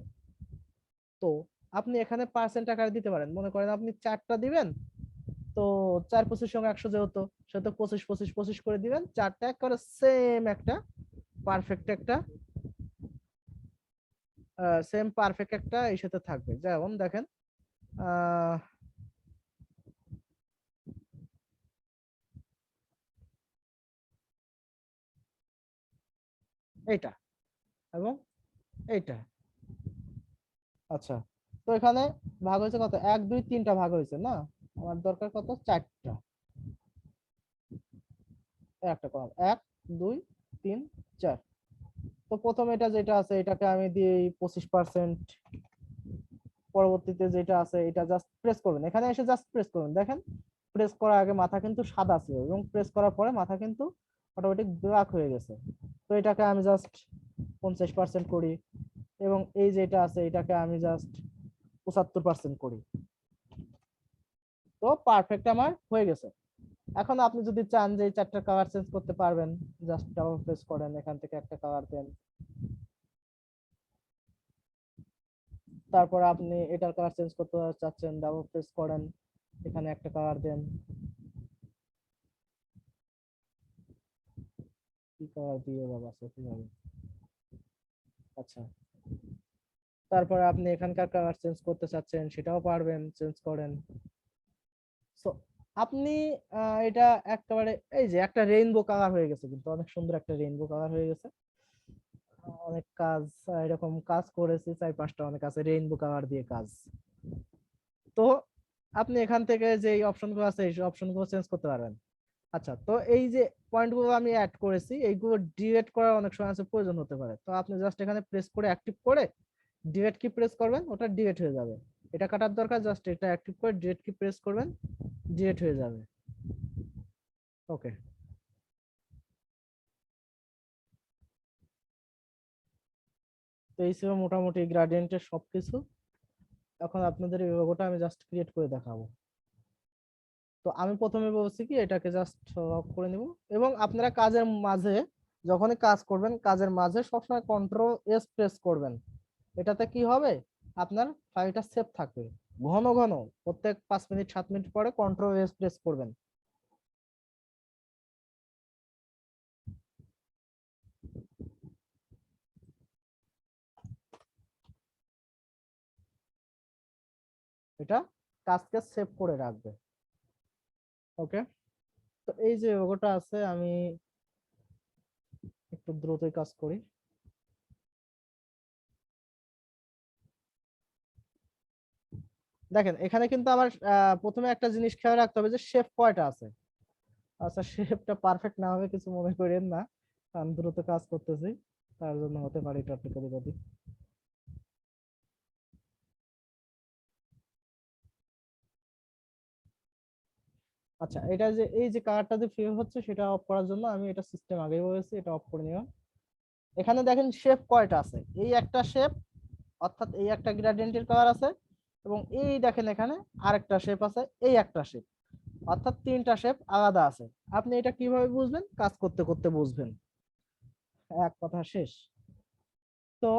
তো আপনি এখানে পার্সেন্ট আকারে দিতে পারেন, মনে করেন আপনি 4টা দিবেন, তো 4 25 সঙ্গে 100 যেহেতু, সেহেতু 25 25 25 করে দিবেন, 4টা একবারে সেম একটা পারফেক্ট একটা এই সাথে থাকবে। যেমন দেখেন এইটা এবং এইটা। আচ্ছা, তো এখানে ভাগ হয়েছে কত, 1 2 3টা ভাগ হয়েছে না, আমার দরকার কত, 4টা। একটা কম, 1 2 3 4। তো প্রথম এটা যেটা আছে এটাকে আমি দিই 25%, পরবর্তীতে যেটা আছে এটা জাস্ট প্রেস করবেন, এখানে এসে জাস্ট প্রেস করবেন, দেখেন প্রেস করার আগে মাথা কিন্তু সাদা ছিল এবং প্রেস করার পরে মাথা কিন্তু অটোমেটিক ব্ল্যাক হয়ে গেছে। তো এটাকে আমি জাস্ট 50% করি, এবং এই যেটা আছে এটাকে আমি জাস্ট 75% করি। তো পারফেক্ট আমার হয়ে গেছে। এখন আপনি যদি চান যে এই 4টা কালার চেঞ্জ করতে পারবেন, জাস্ট ডাবল প্রেস করেন, এখান থেকে একটা কালার দেন, তারপর আপনি এটার কালার চেঞ্জ করতে চাচ্ছেন, ডাবল প্রেস করেন, এখানে একটা কালার দেন, কি কালার দিয়ে বাবা সেটি হবে। আচ্ছা, তারপর আপনি এখানকার কালার চেঞ্জ করতে চাচ্ছেন সেটাও পারবেন, চেঞ্জ করেন। সো আপনি এটা একেবারে এই যে একটা রেইনবো কালার হয়ে গেছে, কিন্তু অনেক সুন্দর একটা রেইনবো কালার হয়ে গেছে। অনেক কাজ এরকম কাজ করেছি 4 5টা, অনেক আছে রেইনবো কালার দিয়ে কাজ। তো আপনি এখান থেকে যে অপশনগুলো আছে এই অপশনগুলো চেঞ্জ করতে পারবেন। আচ্ছা, তো এই যে পয়েন্টগুলো আমি অ্যাড করেছি এইগুলো ডিলিট করার অনেক সময় আছে প্রয়োজন হতে পারে, তো আপনি জাস্ট এখানে প্রেস করে অ্যাক্টিভ করে ডিলিট কি প্রেস করবেন, ওটা ডিলিট হয়ে যাবে। এটা কাটার দরকার, জাস্ট এটা অ্যাক্টিভ করে ডিলিট কি প্রেস করবেন, ডিলিট হয়ে যাবে। ওকে, তো এই ছিল মোটামুটি গ্রেডিয়েন্টের সবকিছু। এখন আপনাদের এই লোগোটা আমি জাস্ট ক্রিয়েট করে দেখাবো। তো আমি প্রথমে বলছি কি এটাকে জাস্ট লক করে নিব, এবং আপনারা কাজের মাঝে যখনই কাজ করবেন কাজের মাঝে সবসময় কন্ট্রোল এস প্রেস করবেন। এটাতে কি হবে, আপনার ফাইলটা সেভ থাকবে। ঘন ঘন প্রত্যেক 5 মিনিট 7 মিনিট পরে কন্ট্রোল এস প্রেস করবেন। এটা কাজকে সেভ করে রাখবে। ওকে, তো এই যে লোগোটা আছে আমি একটু দ্রুতই কাজ করি। দেখেন এখানে কিন্তু আমার প্রথমে একটা জিনিস খেয়াল রাখতে হবে যে শেপ কয়টা আছে। আচ্ছা, শেপটা পারফেক্ট না হবে কিছু মনে করেন না, আমি দ্রুত কাজ করতেছি, তার জন্য হতে পারে এটা একটু কদি কদি। আচ্ছা, এটা যে এই যে কালারটা যে ফিল হচ্ছে সেটা অফ করার জন্য আমি এটা সিস্টেম আগেই বলেছি, এটা অফ করে নিলাম। এখানে দেখেন শেপ কয়টা আছে, এই একটা শেপ, অর্থাৎ এই একটা গ্রেডিয়েন্টের কালার আছে, এবং এই দেখেন এখানে আরেকটা শেপ আছে, এই একটা শেপ, অর্থাৎ 3টা শেপ আলাদা আছে। আপনি এটা কিভাবে বুঝবেন? কাজ করতে করতে বুঝবেন। এক কথা শেষ। তো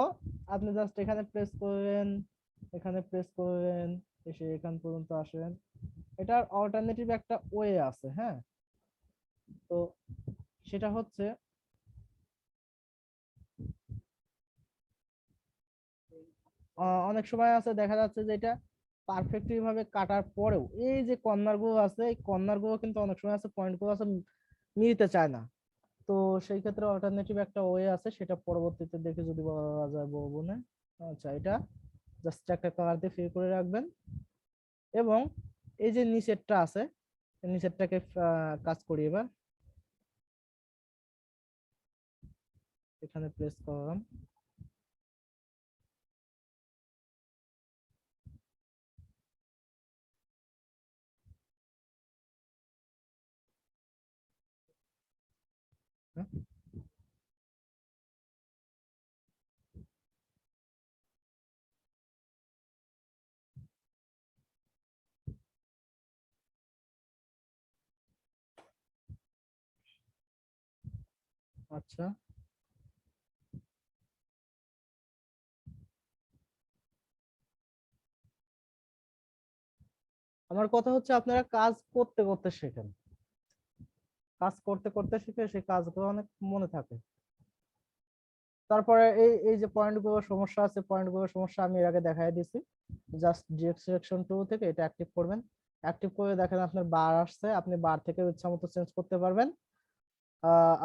আপনি জাস্ট এখানে প্রেস করবেন, এখানে প্রেস করবেন, এসে এখান পর্যন্ত আসেন। এটার অল্টারনেটিভ একটা ওয়ে আছে, হ্যাঁ। তো সেটা হচ্ছে অনেক সময় আছে দেখা যাচ্ছে যে এটা পারফেক্টলি ভাবে কাটার পরেও এই যে কর্নার গুলো আছে, এই কর্নার গুলো কিন্তু অনেক সময় আছে, পয়েন্ট গুলো আছে মিলতে চায় না। তো সেই ক্ষেত্রে অল্টারনেটিভ একটা ওয়ে আছে, সেটা পরবর্তীতে দেখে যদি বলা যায় বলবো না। আচ্ছা, এটা জাস্ট একটা কালার দিয়ে ফিল করে রাখবেন এবং এই যে নিচেরটা আছে, নিচেরটাকে কাজ করি এবার। এখানে প্রেস করলাম, হ্যাঁ। আচ্ছা, আমার কথা হচ্ছে আপনারা কাজ করতে করতে শেখেন, কাজ করতে করতে শিখে সেই কাজগুলো অনেক মনে থাকে। তারপরে এই এই যে পয়েন্টগুলো সমস্যা আছে, পয়েন্টগুলো সমস্যা আমি এর আগে দেখাই দিয়েছি। জাস্ট ডিরেক্ট সিলেকশন টুল থেকে এটা অ্যাক্টিভ করবেন। অ্যাক্টিভ করে দেখেন আপনার বার আসছে, আপনি বার থেকে ইচ্ছা মতো চেঞ্জ করতে পারবেন।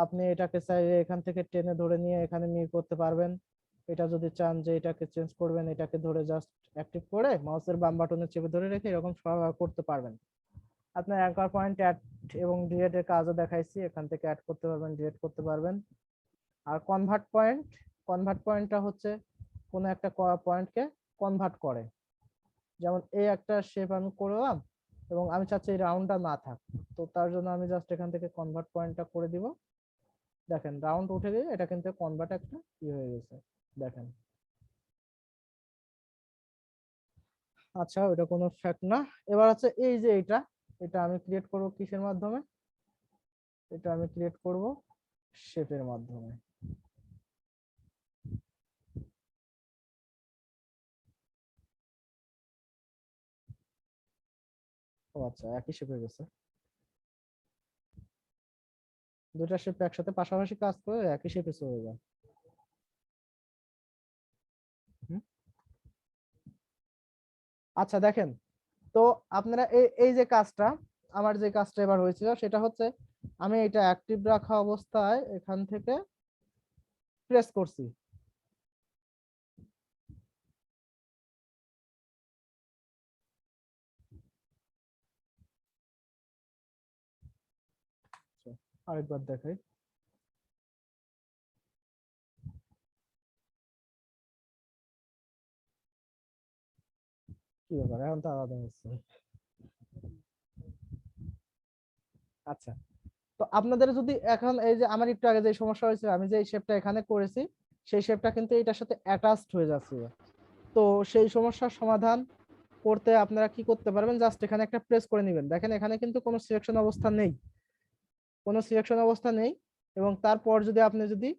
আপনি এটাকে চাইলে এখান থেকে টেনে ধরে নিয়ে এখানে মিল করতে পারবেন। এটা যদি চান যে এটাকে চেঞ্জ করবেন, এটাকে ধরে জাস্ট অ্যাক্টিভ করে মাউসের বাম বাটনে চেপে ধরে রেখে এরকম সব করতে পারবেন। আপনার অ্যাঙ্কার পয়েন্ট অ্যাড এবং ডিলিট এর কাজও দেখাইছি, এখান থেকে অ্যাড করতে পারবেন, ডিলিট করতে পারবেন। আর কনভার্ট পয়েন্ট, কনভার্ট পয়েন্টটা হচ্ছে কোনো একটা পয়েন্টকে কনভার্ট করে। যেমন এই একটা শেপ আমি করলাম এবং আমি চাচ্ছি এই রাউন্ডটা না থাক, তো তার জন্য আমি জাস্ট এখান থেকে কনভার্ট পয়েন্টটা করে দিব। দেখেন রাউন্ড উঠে গিয়ে এটা কিন্তু কনভার্ট একটা হয়ে গেছে, দেখেন। আচ্ছা, ওটা কোনো ফ্যাক্ট না। এবার হচ্ছে এই যে এটা, এটা আমি ক্রিয়েট করব কিসের মাধ্যমে? এটা আমি ক্রিয়েট করব শেপের মাধ্যমে। ও আচ্ছা, একই শেপ হয়ে গেছে। দুটা শেপ একসাথে পাশাপাশি কাজ করে একই শেপে চলে যায়। হুম। আচ্ছা দেখেন, তো আপনারা এই এই যে কাজটা, আমার যে কাজটা এবার হয়েছিল সেটা হচ্ছে আমি এটা অ্যাক্টিভ রাখা অবস্থায় এখান থেকে প্রেস করছি। আচ্ছা, আরেকবার দেখাই। কি ব্যাপার, এখন তো আলাদা হচ্ছে। আচ্ছা, তো আপনাদের যদি এখন এই যে আমার একটু আগে যে সমস্যা হয়েছিল, আমি যে শেপটা এখানে করেছি সেই শেপটা কিন্তু এটার সাথে অ্যাটাচড হয়ে যাচ্ছে। তো সেই সমস্যার সমাধান করতে আপনারা কি করতে পারবেন? জাস্ট এখানে একটা প্রেস করে নেবেন। দেখেন এখানে কিন্তু কোনো সিলেকশন অবস্থা নেই, কোনো সিলেকশন অবস্থা নেই। এবং তারপর যদি আপনি যদি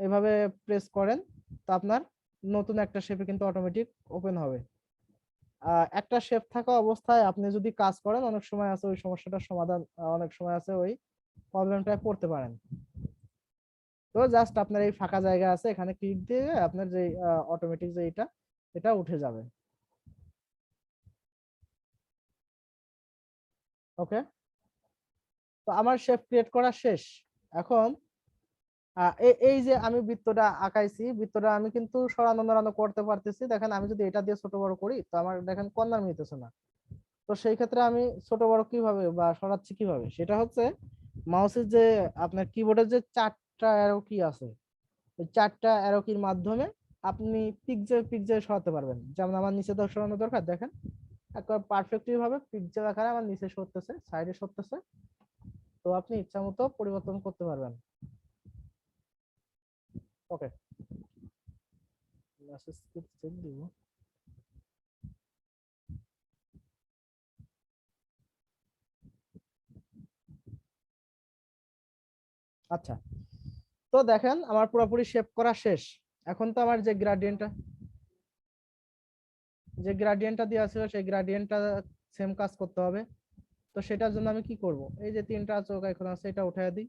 এভাবে প্রেস করেন, তো আপনার নতুন একটা শেপে কিন্তু অটোমেটিক ওপেন হবে। একটা শেপ থাকা অবস্থায় আপনি যদি কাজ করেন, অনেক সময় আছে ওই সমস্যাটার সমাধান, অনেক সময় আছে ওই প্রবলেমটা করতে পারেন। তো জাস্ট আপনার এই ফাঁকা জায়গা আছে, এখানে ক্লিক দিয়ে আপনার যে অটোমেটিক যে এটা উঠে যাবে। ওকে, তো আমার শেপ ক্রিয়েট করা শেষ। এখন এই যে আমি বৃত্তটা আঁকাইছি, বৃত্তটা আমি কিন্তু সরানো নড়ানো করতে পারতেছি। দেখেন আমি যদি এটা দিয়ে ছোট বড় করি, তো আমার দেখেন কর্নার মিলতেছে না। তো সেই ক্ষেত্রে আমি ছোট বড় কিভাবে বা সরাচ্ছি কিভাবে, সেটা হচ্ছে মাউসের যে আপনার কিবোর্ডের যে 4টা অ্যারো কি আছে, ওই 4টা অ্যারো কির মাধ্যমে আপনি পিকজে সরাতে পারবেন। যেমন আমার নিচে তো সরানো দরকার, দেখেন একবার পারফেক্টলি ভাবে পিকজেল আকারে আমার নিচে সরতেছে, সাইডে সরতেছে। তো আপনি ইচ্ছা মতো পরিবর্তন করতে পারবেন। ওকে, মেসেজ চেক দিব। আচ্ছা, তো দেখেন আমার পুরোপুরি শেপ করা শেষ। এখন তো আমার যে গ্রাডিয়েন্টটা দেওয়া ছিল সেই গ্রাডিয়েন্টটা সেম কাজ করতে হবে। তো সেটার জন্য আমি কি করব, এই যে তিনটা চোখ এখন আছে এটা উঠায় দিই।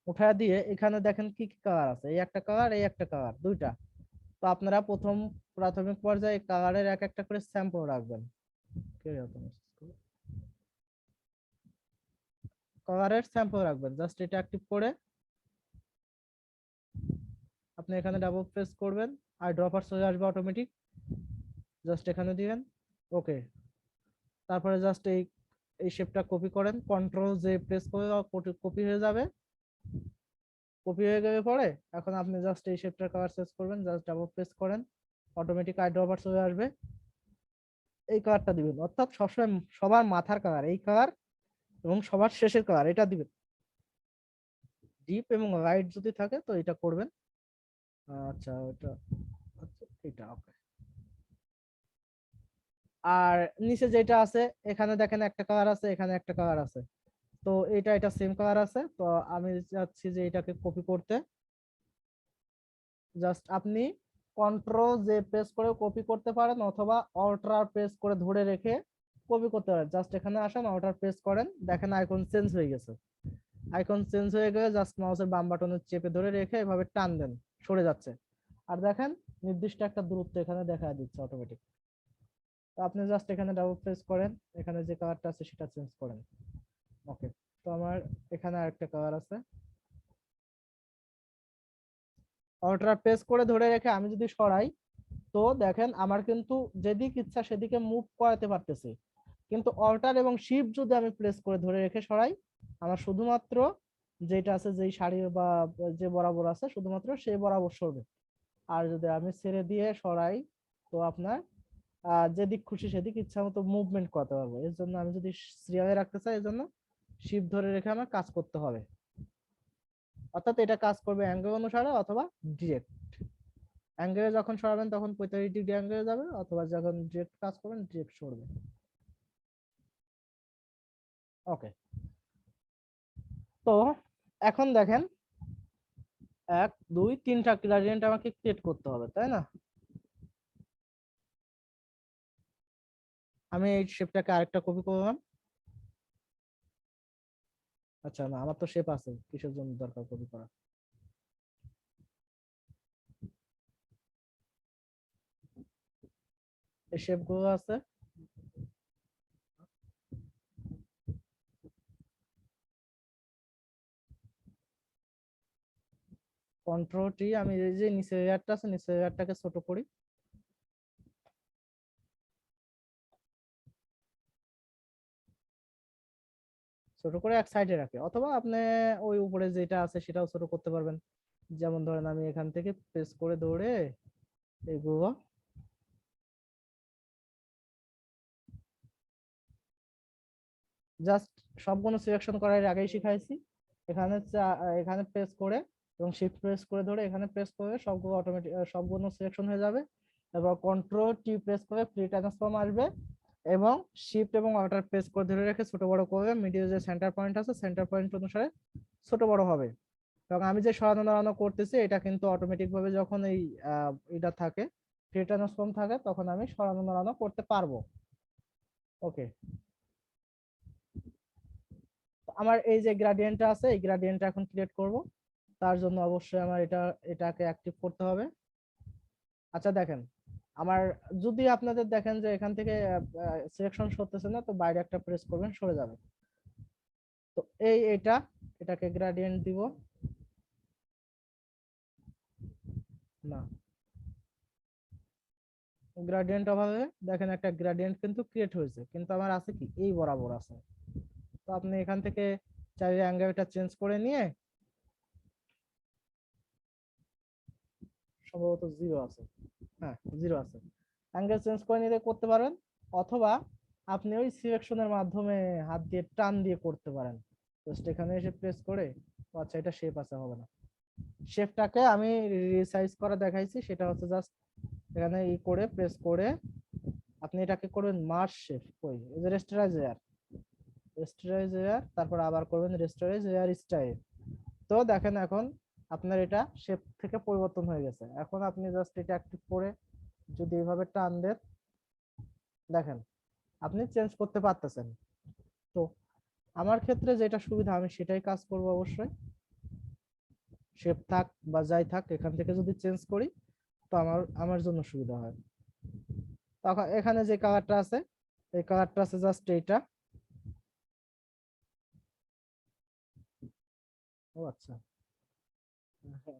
উঠায় দিয়ে এখানে দেখেন কি কি কালার আছে, এই একটা কালার, এই একটা কালার, দুইটা। তো আপনারা প্রাথমিক পর্যায়ে কালারের এক একটা করে স্যাম্পল রাখবেন। কালারের স্যাম্পল রাখবেন, জাস্ট এটা অ্যাক্টিভ করে আপনি এখানে ডাবল প্রেস করবেন আর ড্রপার চলে আসবে অটোমেটিক, জাস্ট এখানে দিবেন। ওকে, তারপরে জাস্ট এই শেপটা কপি করেন, কন্ট্রোল জে প্রেস করে কপি হয়ে যাবে। কপি হয়ে গেলে পরে এখন আপনি জাস্ট এই শেপটার কালার চেঞ্জ করবেন, জাস্ট ডাবল প্রেস করেন, অটোমেটিক আই ড্রপার চলে আসবে। এই কালারটা দিবেন, অর্থাৎ সবসময় সবার মাথার কালার এই কালার এবং সবার শেষের কালার এটা দিবেন। ডিপ এবং লাইট যদি থাকে তো এটা করবেন। আচ্ছা এটা, আচ্ছা এটা ওকে। আর নিচে যেটা আছে এখানে দেখেন একটা কালার আছে, এখানে একটা কালার আছে, তো এটা সেম কালার আছে। তো আমি চাচ্ছি যে এটাকে কপি করতে, জাস্ট আপনি কন্ট্রোল জে প্রেস করে কপি করতে পারেন অথবা অল্টার প্রেস করে ধরে রেখে কপি করতে পারেন। জাস্ট এখানে আসেন, অল্টার প্রেস করেন, দেখেন আইকন চেঞ্জ হয়ে গেছে। আইকন চেঞ্জ হয়ে গেলে জাস্ট মাউসের বাম বাটনে চেপে ধরে রেখে এভাবে টান দেন, সরে যাচ্ছে। আর দেখেন নির্দিষ্ট একটা দূরত্ব এখানে দেখা দিচ্ছে অটোমেটিক। তো আপনি জাস্ট এখানে ডাবল প্রেস করেন, এখানে যে কালারটা আছে সেটা চেঞ্জ করেন। ওকে, তো আমার এখানে আরেকটা কালার আছে, অল্টার প্রেস করে ধরে রেখে আমি যদি সরাই তো দেখেন আমার কিন্তু যেদিক ইচ্ছা সেদিকে মুভ করাতে পারতেছি। কিন্তু অল্টার এবং শিফট যদি আমি প্রেস করে ধরে রেখে সরাই, আমার শুধুমাত্র যেটা আছে যেই সারি বা যে বরাবর আছে শুধুমাত্র সেই বরাবর সরবে। আর যদি আমি ছেড়ে দিয়ে সরাই তো আপনার যেদিক খুশি সেদিক ইচ্ছা মতো মুভমেন্ট করতে পারবো। এর জন্য আমি যদি সিরিয়ালে রাখতে চাই এর জন্য শিফট ধরে রেখে আমার কাজ করতে হবে। অর্থাৎ এটা কাজ করবে অ্যাঙ্গেল অনুসারে অথবা ডিরেক্ট। অ্যাঙ্গেলে যখন সরাবেন তখন 45 ডিগ্রি অ্যাঙ্গেলে যাবে, অথবা যখন ডিরেক্ট কাজ করবেন ডিরেক্ট সরবে। ওকে, তো এখন দেখেন 1 2 3টা গ্রেডিয়েন্ট আমাকে ক্রিয়েট করতে হবে, তাই না? আমি এই শেপটাকে আরেকটা কপি করলাম। আচ্ছা না, আমার তো শেপ আছে, কিসের জন্য দরকার কপি করা? এই শেপ গুলো আছে, কন্ট্রোল টি। আমি এই যে নিচের লেয়ারটা আছে নিচের লেয়ারটাকে ছোট করি, ছোট করে এক সাইডে রাখি, অথবা আপনি ওই উপরে যেটা আছে সেটাও ছোট করতে পারবেন। যেমন ধরেন আমি এখান থেকে প্রেস করে ধরে এগুলো জাস্ট সবগুলো সিলেকশন করার আগেই শিখাইছি। এখানে এখানে প্রেস করে এবং শিফট প্রেস করে ধরে এখানে প্রেস করে সবগুলো অটোমেটিক সবগুলো সিলেকশন হয়ে যাবে। এবার কন্ট্রোল টি প্রেস করে ফ্রি ট্রান্সফর্ম আসবে এবং শিফট এবং অল্টার প্রেস করে ধরে রেখে ছোট বড় করবে, মিডিলে যে সেন্টার পয়েন্ট আছে সেন্টার পয়েন্ট অনুসারে ছোট বড় হবে। এবং আমি যে সরানো দাঁড়ানো করতেছি এটা কিন্তু অটোমেটিক ভাবে যখন এই এটা থাকে ফ্রি ট্রান্সফর্ম থাকে তখন আমি সরানো দাঁড়ানো করতে পারবো। ওকে, আমার এই যে গ্রেডিয়েন্টটা আছে এই গ্রেডিয়েন্টটা এখন ক্রিয়েট করব। তার জন্য অবশ্যই আমার এটাকে অ্যাক্টিভ করতে হবে। আচ্ছা দেখেন আমার যদি আপনাদের দেখেন যে এখান থেকে সিলেকশন করতেছে না, তো বাইরে একটা প্রেস করবেন, সরে যাবে। তো এটাকে গ্রেডিয়েন্ট দিব না, গ্রেডিয়েন্ট অভাবে দেখেন একটা গ্রেডিয়েন্ট কিন্তু ক্রিয়েট হয়েছে, কিন্তু আমার আছে কি এই বরাবর আছে। তো আপনি এখান থেকে চাইলে অ্যাঙ্গেলটা চেঞ্জ করে নিয়ে, সম্ভবত 0 আছে, হ্যাঁ 0 আছে, অ্যাঙ্গেল চেঞ্জ করে নিতে করতে পারেন, অথবা আপনি ওই সিলেকশনের মাধ্যমে হাত দিয়ে টান দিয়ে করতে পারেন। জাস্ট এখানে এসে প্রেস করে, আচ্ছা এটা শেপ আছে, হবে না। শেপটাকে আমি রিসাইজ করে দেখাইছি, সেটা হচ্ছে জাস্ট এখানে ই করে প্রেস করে আপনি এটাকে করবেন মার্জ শেপ। কই এই যে রেস্টারাইজার, রেস্টোরাইজ এয়ার, তারপর আবার করবেন রেস্টোরাইজ এয়ার স্টাইল। তো দেখেন এখন আপনার এটা শেপ থেকে পরিবর্তন হয়ে গেছে। এখন আপনি জাস্ট এটা অ্যাক্টিভ করে যদি এভাবে টান দেন, দেখেন আপনি চেঞ্জ করতে পারতেছেন। তো আমার ক্ষেত্রে যেটা সুবিধা আমি সেটাই কাজ করব অবশ্যই। শেপ থাক বা যাই থাক, এখান থেকে যদি চেঞ্জ করি তো আমার জন্য সুবিধা হয়। তখন এখানে যে কালারটা আছে, এই কালারটা আছে জাস্ট এইটা। ও আচ্ছা,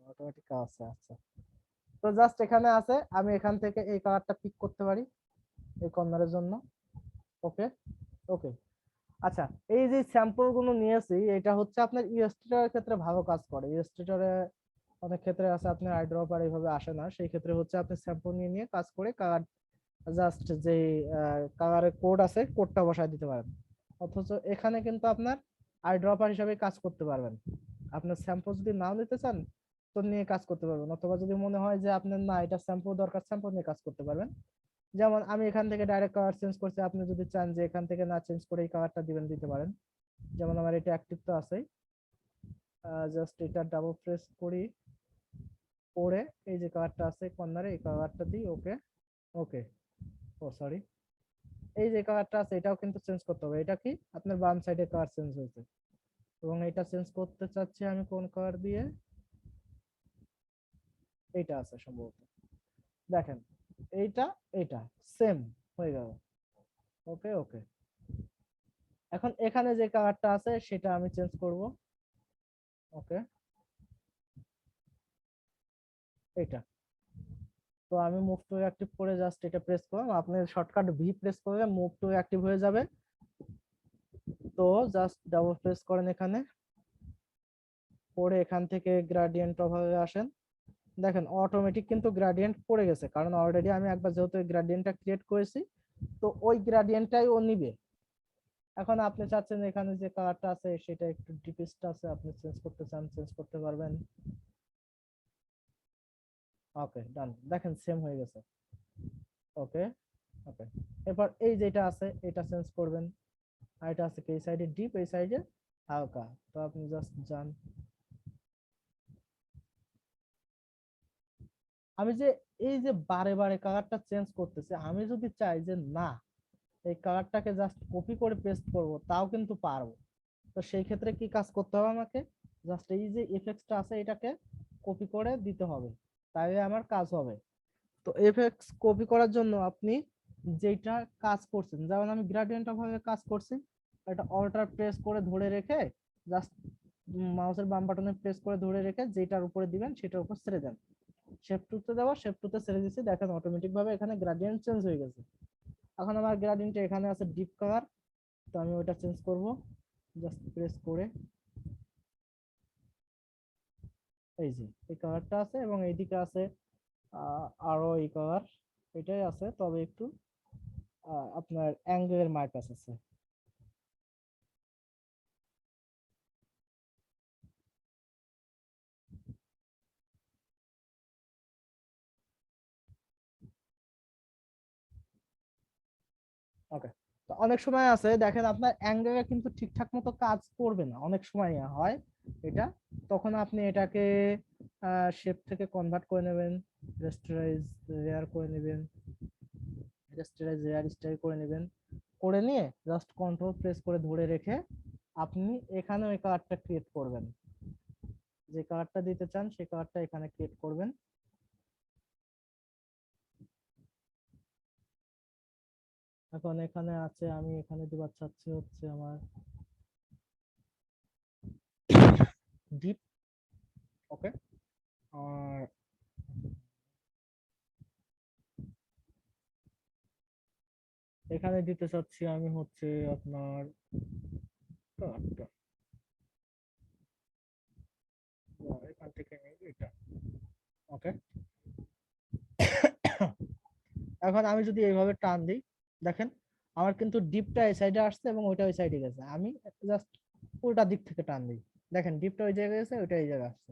অটোমেটিক আছে। আচ্ছা, তো জাস্ট এখানে আছে, আমি এখান থেকে এই কালারটা পিক করতে পারি এই কর্নারের জন্য। ওকে ওকে। আচ্ছা, এই যে স্যাম্পল গুলো নিয়েছি, এটা হচ্ছে আপনার ইলাস্ট্রেটরের ক্ষেত্রে ভালো কাজ করে। ইলাস্ট্রেটরে অনেক ক্ষেত্রে আছে আপনার আইড্রপার এইভাবে আসে না, সেই ক্ষেত্রে হচ্ছে আপনি স্যাম্পল নিয়ে নিয়ে কাজ করে কালার, জাস্ট যে কালারের কোড আছে কোডটা বসায় দিতে পারেন। অথচ এখানে কিন্তু আপনার আইড্রপার হিসাবে কাজ করতে পারবেন। আপনার স্যাম্পল যদি নাও নিতে চান তো নিয়ে কাজ করতে পারবেন, অথবা যদি মনে হয় যে আপনার না এটা স্যাম্পল দরকার, স্যাম্পল নিয়ে কাজ করতে পারবেন। যেমন আমি এখান থেকে ডাইরেক্ট কালার চেঞ্জ করছি, আপনি যদি চান যে এখান থেকে না চেঞ্জ করে এই কালারটা দিবেন, দিতে পারেন। যেমন আমার এটা অ্যাক্টিভ তো আছেই, জাস্ট এটা ডাবল প্রেস করি, করে এই যে কালারটা আছে কর্নারে এই কালারটা দিই। ওকে ওকে। ও সরি, এই যে কালারটা আছে এটাও কিন্তু চেঞ্জ করতে হবে। এটা কি আপনার বাম সাইডে কালার চেঞ্জ হয়েছে, এবং এটা চেঞ্জ করতে চাচ্ছি আমি কোন কালার দিয়ে, এইটা আছে সম্ভবত। দেখেন এইটা এইটা সেম হয়ে গেল। ওকে ওকে। এখন এখানে যে কালারটা আছে সেটা আমি চেঞ্জ করব। ওকে, এটা। তো আমি মুভ টু অ্যাক্টিভ করে জাস্ট এটা প্রেস করলাম, আপনি শর্টকাট ভি প্রেস করলে মুভ টু অ্যাক্টিভ হয়ে যাবে। তো জাস্ট ডাবল প্রেস করেন এখানে, পরে এখান থেকে গ্রেডিয়েন্ট ভাবে আসেন। দেখেন অটোমেটিক কিন্তু গ্রেডিয়েন্ট পড়ে গেছে, কারণ অলরেডি আমি একবার যেহেতু গ্রেডিয়েন্টটা ক্রিয়েট করেছি, তো ওই গ্রেডিয়েন্টটাই ও নিবে। এখন আপনি চাচ্ছেন এখানে যে কালারটা আছে সেটা একটু ডিপেস্ট আছে, আপনি চেঞ্জ করতে চান চেঞ্জ করতে পারবেন। ওকে ডান, দেখেন সেম হয়ে গেছে। ওকে ওকে। এরপর এই যেটা আছে এটা চেঞ্জ করবেন, আর এটা আছে কি এই সাইডে ডিপ, এই সাইডে হালকা। তো আপনি জাস্ট যান। আমি যে এই যে বারে বারে কালারটা চেঞ্জ করতেছে, আমি যদি চাই যে না এই কালারটাকে জাস্ট কপি করে পেস্ট করব, তাও কিন্তু পারবো। তো সেই ক্ষেত্রে কি কাজ করতে হবে আমাকে, জাস্ট এই যে এফেক্টসটা আছে এটাকে কপি করে দিতে হবে, তাহলে আমার কাজ হবে। তো এফেক্টস কপি করার জন্য আপনি যেটা কাজ করছেন, যেমন আমি গ্রেডিয়েন্ট ভাবে কাজ করছি, এটা অল্টার প্রেস করে ধরে রেখে জাস্ট মাউসের বাম বাটনে প্রেস করে ধরে রেখে যেটার উপরে দিবেন সেটার উপর ছেড়ে দেন। শেপ টুতে দেওয়া, শেপ টুতে ছেড়ে দিচ্ছি, দেখেন অটোমেটিক ভাবে এখানে গ্রেডিয়েন্ট চেঞ্জ হয়ে গেছে। এখন আমার গ্রেডিয়েন্টটা এখানে আছে ডিপ কালার, তো আমি ওটা চেঞ্জ করব, জাস্ট প্রেস করে এই যে এই কালারটা আছে, এবং এইদিকে আছে আরো এই কালার, এটাই আছে, তবে একটু আপনার অ্যাঙ্গেলের মার্কাস আছে। ওকে। তো অনেক সময় আছে দেখেন আপনার অ্যাঙ্গেলে কিন্তু ঠিকঠাক মতো কাজ করবে না, অনেক সময় হয় এটা। তখন আপনি এটাকে শেপ থেকে কনভার্ট করে নেবেন, রেস্টোরাইজ লেয়ার করে নেবেন, রেস্টোরাইজ লেয়ার স্টাইল করে নেবেন, করে নিয়ে জাস্ট কন্ট্রোল প্রেস করে ধরে রেখে আপনি এখানে ওই কালারটা ক্রিয়েট করবেন, যে কালারটা দিতে চান সেই কালারটা এখানে ক্রিয়েট করবেন। এখন এখানে আছে, আমি এখানে দিবার চাচ্ছি হচ্ছে আমার ডিপ। ওকে, আর এখানে দিতে চাচ্ছি আমি হচ্ছে আপনার এখান থেকে নিই এটা। ওকে, এখন আমি যদি এইভাবে টান দিই, দেখেন আমার কিন্তু ডিপটা এই সাইডে আসছে এবং ওইটা ওই সাইডে গেছে। আমি জাস্ট উল্টা দিক থেকে টান দিই, দেখেন ডিপটা ওই জায়গায় গেছে, ওইটা এই জায়গায় আসছে।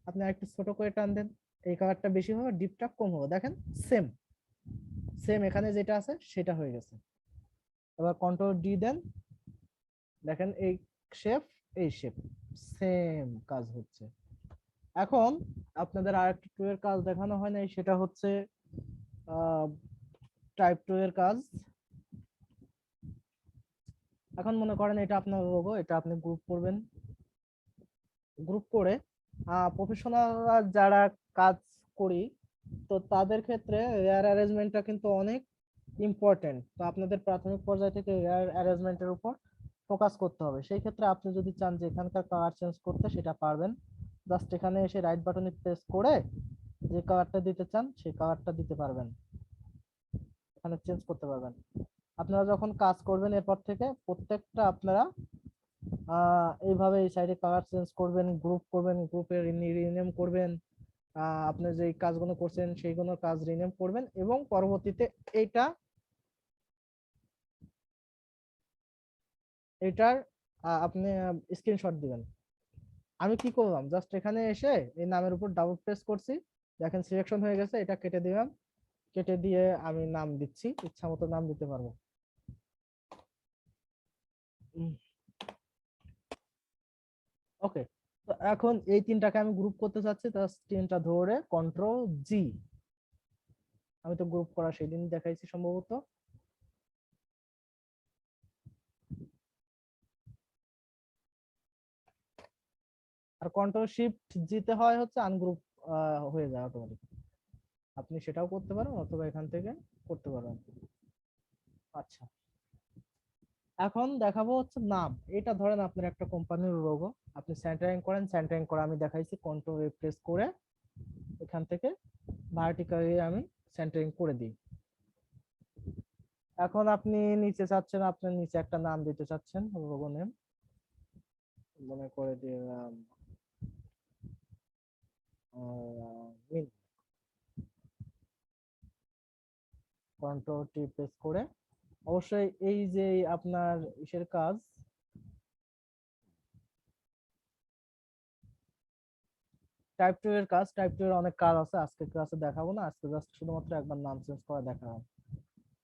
আপনি একটু ছোট করে টান দেন, এই কালারটা বেশি হবে, ডিপটা কম হবে, দেখেন সেম সেম এখানে যেটা আছে সেটা হয়ে গেছে। এবার কন্ট্রোল ডি দেন, দেখেন এই শেপ এই শেপ সেম কাজ হচ্ছে। এখন আপনাদের আরেকটা 2 এর কাজ দেখানো হয় নাই, সেটা হচ্ছে টাইপ 2 এর কাজ। এখন মনে করেন এটা আপনার লোগো, এটা আপনি গ্রুপ করবেন। গ্রুপ করে প্রফেশনাল যারা কাজ করি, তো তাদের ক্ষেত্রে লেয়ার অ্যারেঞ্জমেন্টটা কিন্তু অনেক ইম্পর্টেন্ট। তো আপনাদের প্রাথমিক পর্যায় থেকে লেয়ার অ্যারেঞ্জমেন্টের উপর ফোকাস করতে হবে। সেই ক্ষেত্রে আপনি যদি চান যে এখানকার কালার চেঞ্জ করতে, সেটা পারবেন। জাস্ট এখানে এসে রাইট বাটনে প্রেস করে যে কালারটা দিতে চান সেই কালারটা দিতে পারবেন, এখানে চেঞ্জ করতে পারবেন। আপনারা যখন কাজ করবেন এরপর থেকে প্রত্যেকটা আপনারা এইভাবে এই সাইডে কালার চেঞ্জ করবেন, গ্রুপ করবেন, গ্রুপে রিনেম করবেন। আপনি যে কাজগুলো করছেন সেইগুলো কাজ রিনেম করবেন এবং পরবর্তীতে এইটা এটার আপনি স্ক্রিনশট দিবেন। আমি কি করলাম, জাস্ট এখানে এসে এই নামের উপর ডাবল প্রেস করছি, দেখেন সিলেকশন হয়ে গেছে, এটা কেটে দিলাম। কেটে দিয়ে আমি নাম দিচ্ছি, ইচ্ছা মতো নাম দিতে পারবো। ওকে, তো এখন এই তিনটাকে আমি গ্রুপ করতে চাচ্ছি, জাস্ট তিনটা ধরে কন্ট্রোল জি। আমি তো গ্রুপ করা সেদিন দেখাইছি সম্ভবত। আর কন্ট্রোল শিফট জিতে হয় হচ্ছে আনগ্রুপ হয়ে যায় অটোমেটিক। আপনি সেটাও করতে পারেন অথবা এখান থেকে করতে পারেন। আচ্ছা, এখন দেখাবো হচ্ছে নাম। এটা ধরেন আপনার একটা কোম্পানির লোগো, আপনি সেন্টারিং করেন। সেন্টারিং করে আমি দেখাইছি কন্ট্রোল প্রেস করে এখান থেকে ভার্টিক্যালি আমি সেন্টারিং করে দিই। এখন আপনি নিচে চাচ্ছেন, আপনার নিচে একটা নাম দিতে চাচ্ছেন, লোগো নেম মনে করে দিলাম মিন। কন্ট্রোল টি প্রেস করে অবশ্যই এই যে আপনার ইসের কাজ, টাইপ 2 এর কাজ, টাইপ 2 এর অনেক কাজ আছে, আজকে ক্লাসে দেখাবো না। আজকে জাস্ট শুধুমাত্র একবার নাম চেঞ্জ করা দেখাবো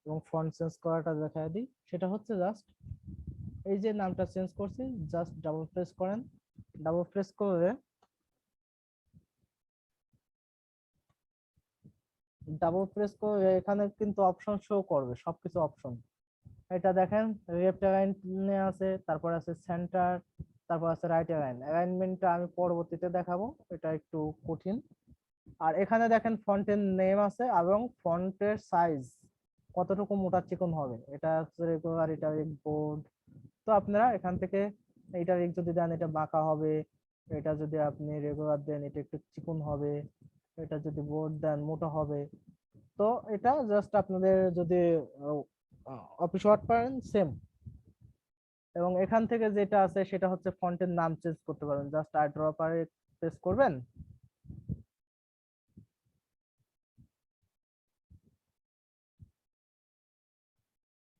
এবং ফন্ট চেঞ্জ করাটা দেখায় দিই। সেটা হচ্ছে জাস্ট এই যে নামটা চেঞ্জ করছি, জাস্ট ডাবল প্রেস করেন। ডাবল প্রেস করে এখানে কিন্তু অপশন শো করবে, সবকিছু অপশন। এটা দেখেন লেফট অ্যালাইনে আছে, তারপর আছে সেন্টার, তারপর আছে রাইট অ্যালাইন। অ্যালাইনমেন্টটা আমি পরবর্তীতে দেখাবো, এটা একটু কঠিন। আর এখানে দেখেন ফন্টের নেম আছে এবং ফন্টের সাইজ কতটুকু মোটা চিকন হবে, এটা হচ্ছে রেগুলার, এটা বোর্ড। তো আপনারা এখান থেকে এটা যদি দেন এটা বাঁকা হবে, এটা যদি আপনি রেগুলার দেন এটা একটু চিকন হবে, এটা যদি বোর্ড দেন মোটা হবে। তো এটা জাস্ট আপনাদের যদি অফিস ওয়ার্ড পারেন সেম। এবং এখান থেকে যেটা আছে সেটা হচ্ছে ফন্টের নাম চেঞ্জ করতে পারবেন, জাস্ট আই ড্রপারে প্রেস করবেন।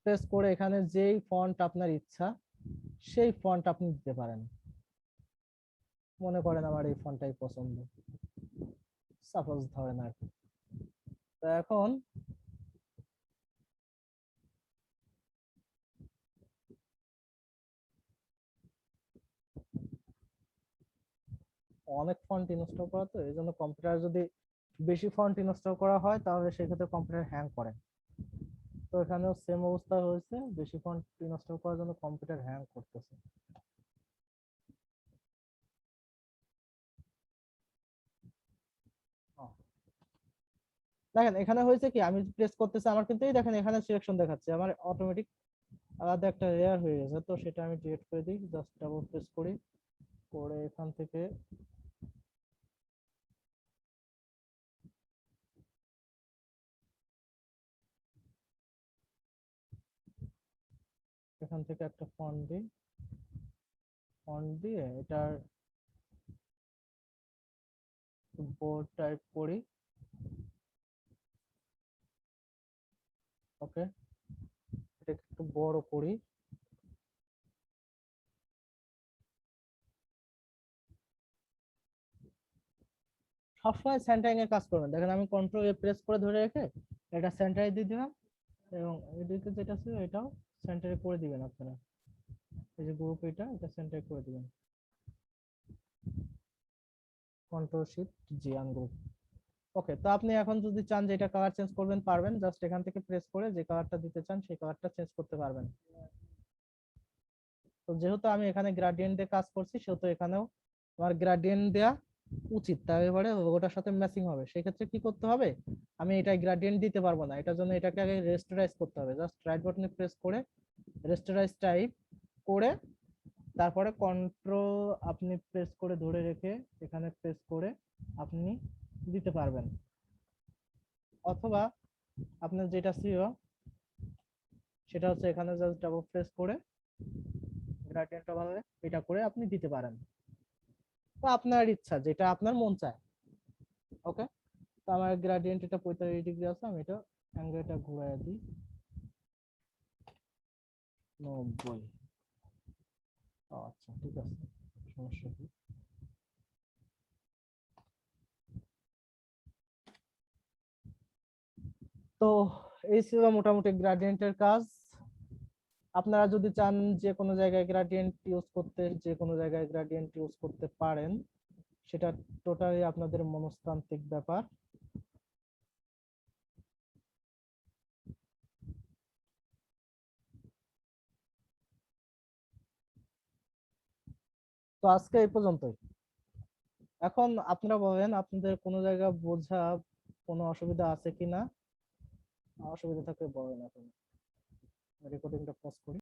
প্রেস করে এখানে যেই ফন্ট আপনার ইচ্ছা সেই ফন্ট আপনি দিতে পারেন। মনে করেন আমার এই ফন্টটাই পছন্দ, সাপোজ ধরেন আর কি। তো এখন অনেক ফন্ট ইনস্টল করা, তো এই জন্য কম্পিউটার যদি বেশি ফন্ট ইনস্টল করা হয় তাহলে সেক্ষেত্রে কম্পিউটার হ্যাং করে। তো এখানেও সেম অবস্থা হয়েছে, বেশি ফন্ট ইনস্টল করার জন্য কম্পিউটার হ্যাং করতেছে। দেখেন এখানে হয়েছে কি, আমি প্রেস করতেছি আমার কিন্তু এই দেখেন এখানে সিলেকশন দেখাচ্ছে, আমার অটোমেটিক আলাদা একটা লেয়ার হয়ে গেছে। তো সেটা আমি ডিলিট করে দিই, জাস্ট ডাবল প্রেস করি, করে এখান থেকে একটা ফন্ট দিই। ফন্ট দিয়ে এটার বোর্ড টাইপ করি। ওকে, এটা একটু বড় করি। সবসময় সেন্টারিং এর কাজ করবেন। দেখেন আমি কন্ট্রোল এ প্রেস করে ধরে রেখে এটা সেন্টারে দিয়ে দিলাম এবং এদিকে যেটা ছিল এটাও সেন্টারে করে দিবেন আপনারা। এই যে গ্রুপ এটা সেন্টার করে দিবেন, কন্ট্রোল শিফট জি আনগ্রুপ। ওকে, তো আপনি এখন যদি চান যে এটা কালার চেঞ্জ করবেন পারবেন, জাস্ট এখান থেকে প্রেস করে যে কালারটা দিতে চান সেই কালারটা চেঞ্জ করতে পারবেন। তো যেহেতু আমি এখানে গ্রেডিয়েন্ট দিয়ে কাজ করছি সেহেতু এখানেও আমার গ্রেডিয়েন্ট দেয়া উচিত, তার এবারে ওটার সাথে ম্যাচিং হবে। সেক্ষেত্রে কি করতে হবে, আমি এটা গ্রেডিয়েন্ট দিতে পারবো না, এটার জন্য এটাকে আগে রেস্টোরাইজ করতে হবে। জাস্ট রাইট বাটনে প্রেস করে রেস্টোরাইজ টাইপ করে তারপরে কন্ট্রোল আপনি প্রেস করে ধরে রেখে এখানে প্রেস করে আপনি দিতে পারবেন, অথবা আপনার যেটা ছিল সেটা হচ্ছে এখানে জাস্ট ডাবল প্রেস করে গ্রেডিয়েন্ট ভাবে এটা করে আপনি দিতে পারেন। তো আপনার ইচ্ছা, যেটা আপনার মন চায়। ওকে, তো আমার গ্রেডিয়েন্ট এটা 45 ডিগ্রি আছে, আমি এটা অ্যাঙ্গেলটা ঘুরায় দিই 90। আচ্ছা ঠিক আছে, সমস্যা কি। তো এই ছিল মোটামুটি গ্রেডিয়েন্টের কাজ। আপনারা যদি চান যে কোনো জায়গায় গ্রেডিয়েন্ট ইউজ করতে, যে কোনো জায়গায় গ্রেডিয়েন্ট ইউজ করতে পারেন, সেটা টোটালি আপনাদের মনস্তান্ত্রিক ব্যাপার। তো আজকে এই পর্যন্তই। এখন আপনারা বলেন আপনাদের কোনো জায়গা বোঝা কোনো অসুবিধা আছে কিনা, অসুবিধা থাকলে বলেন। এখন রেকর্ডিংটা পজ করি।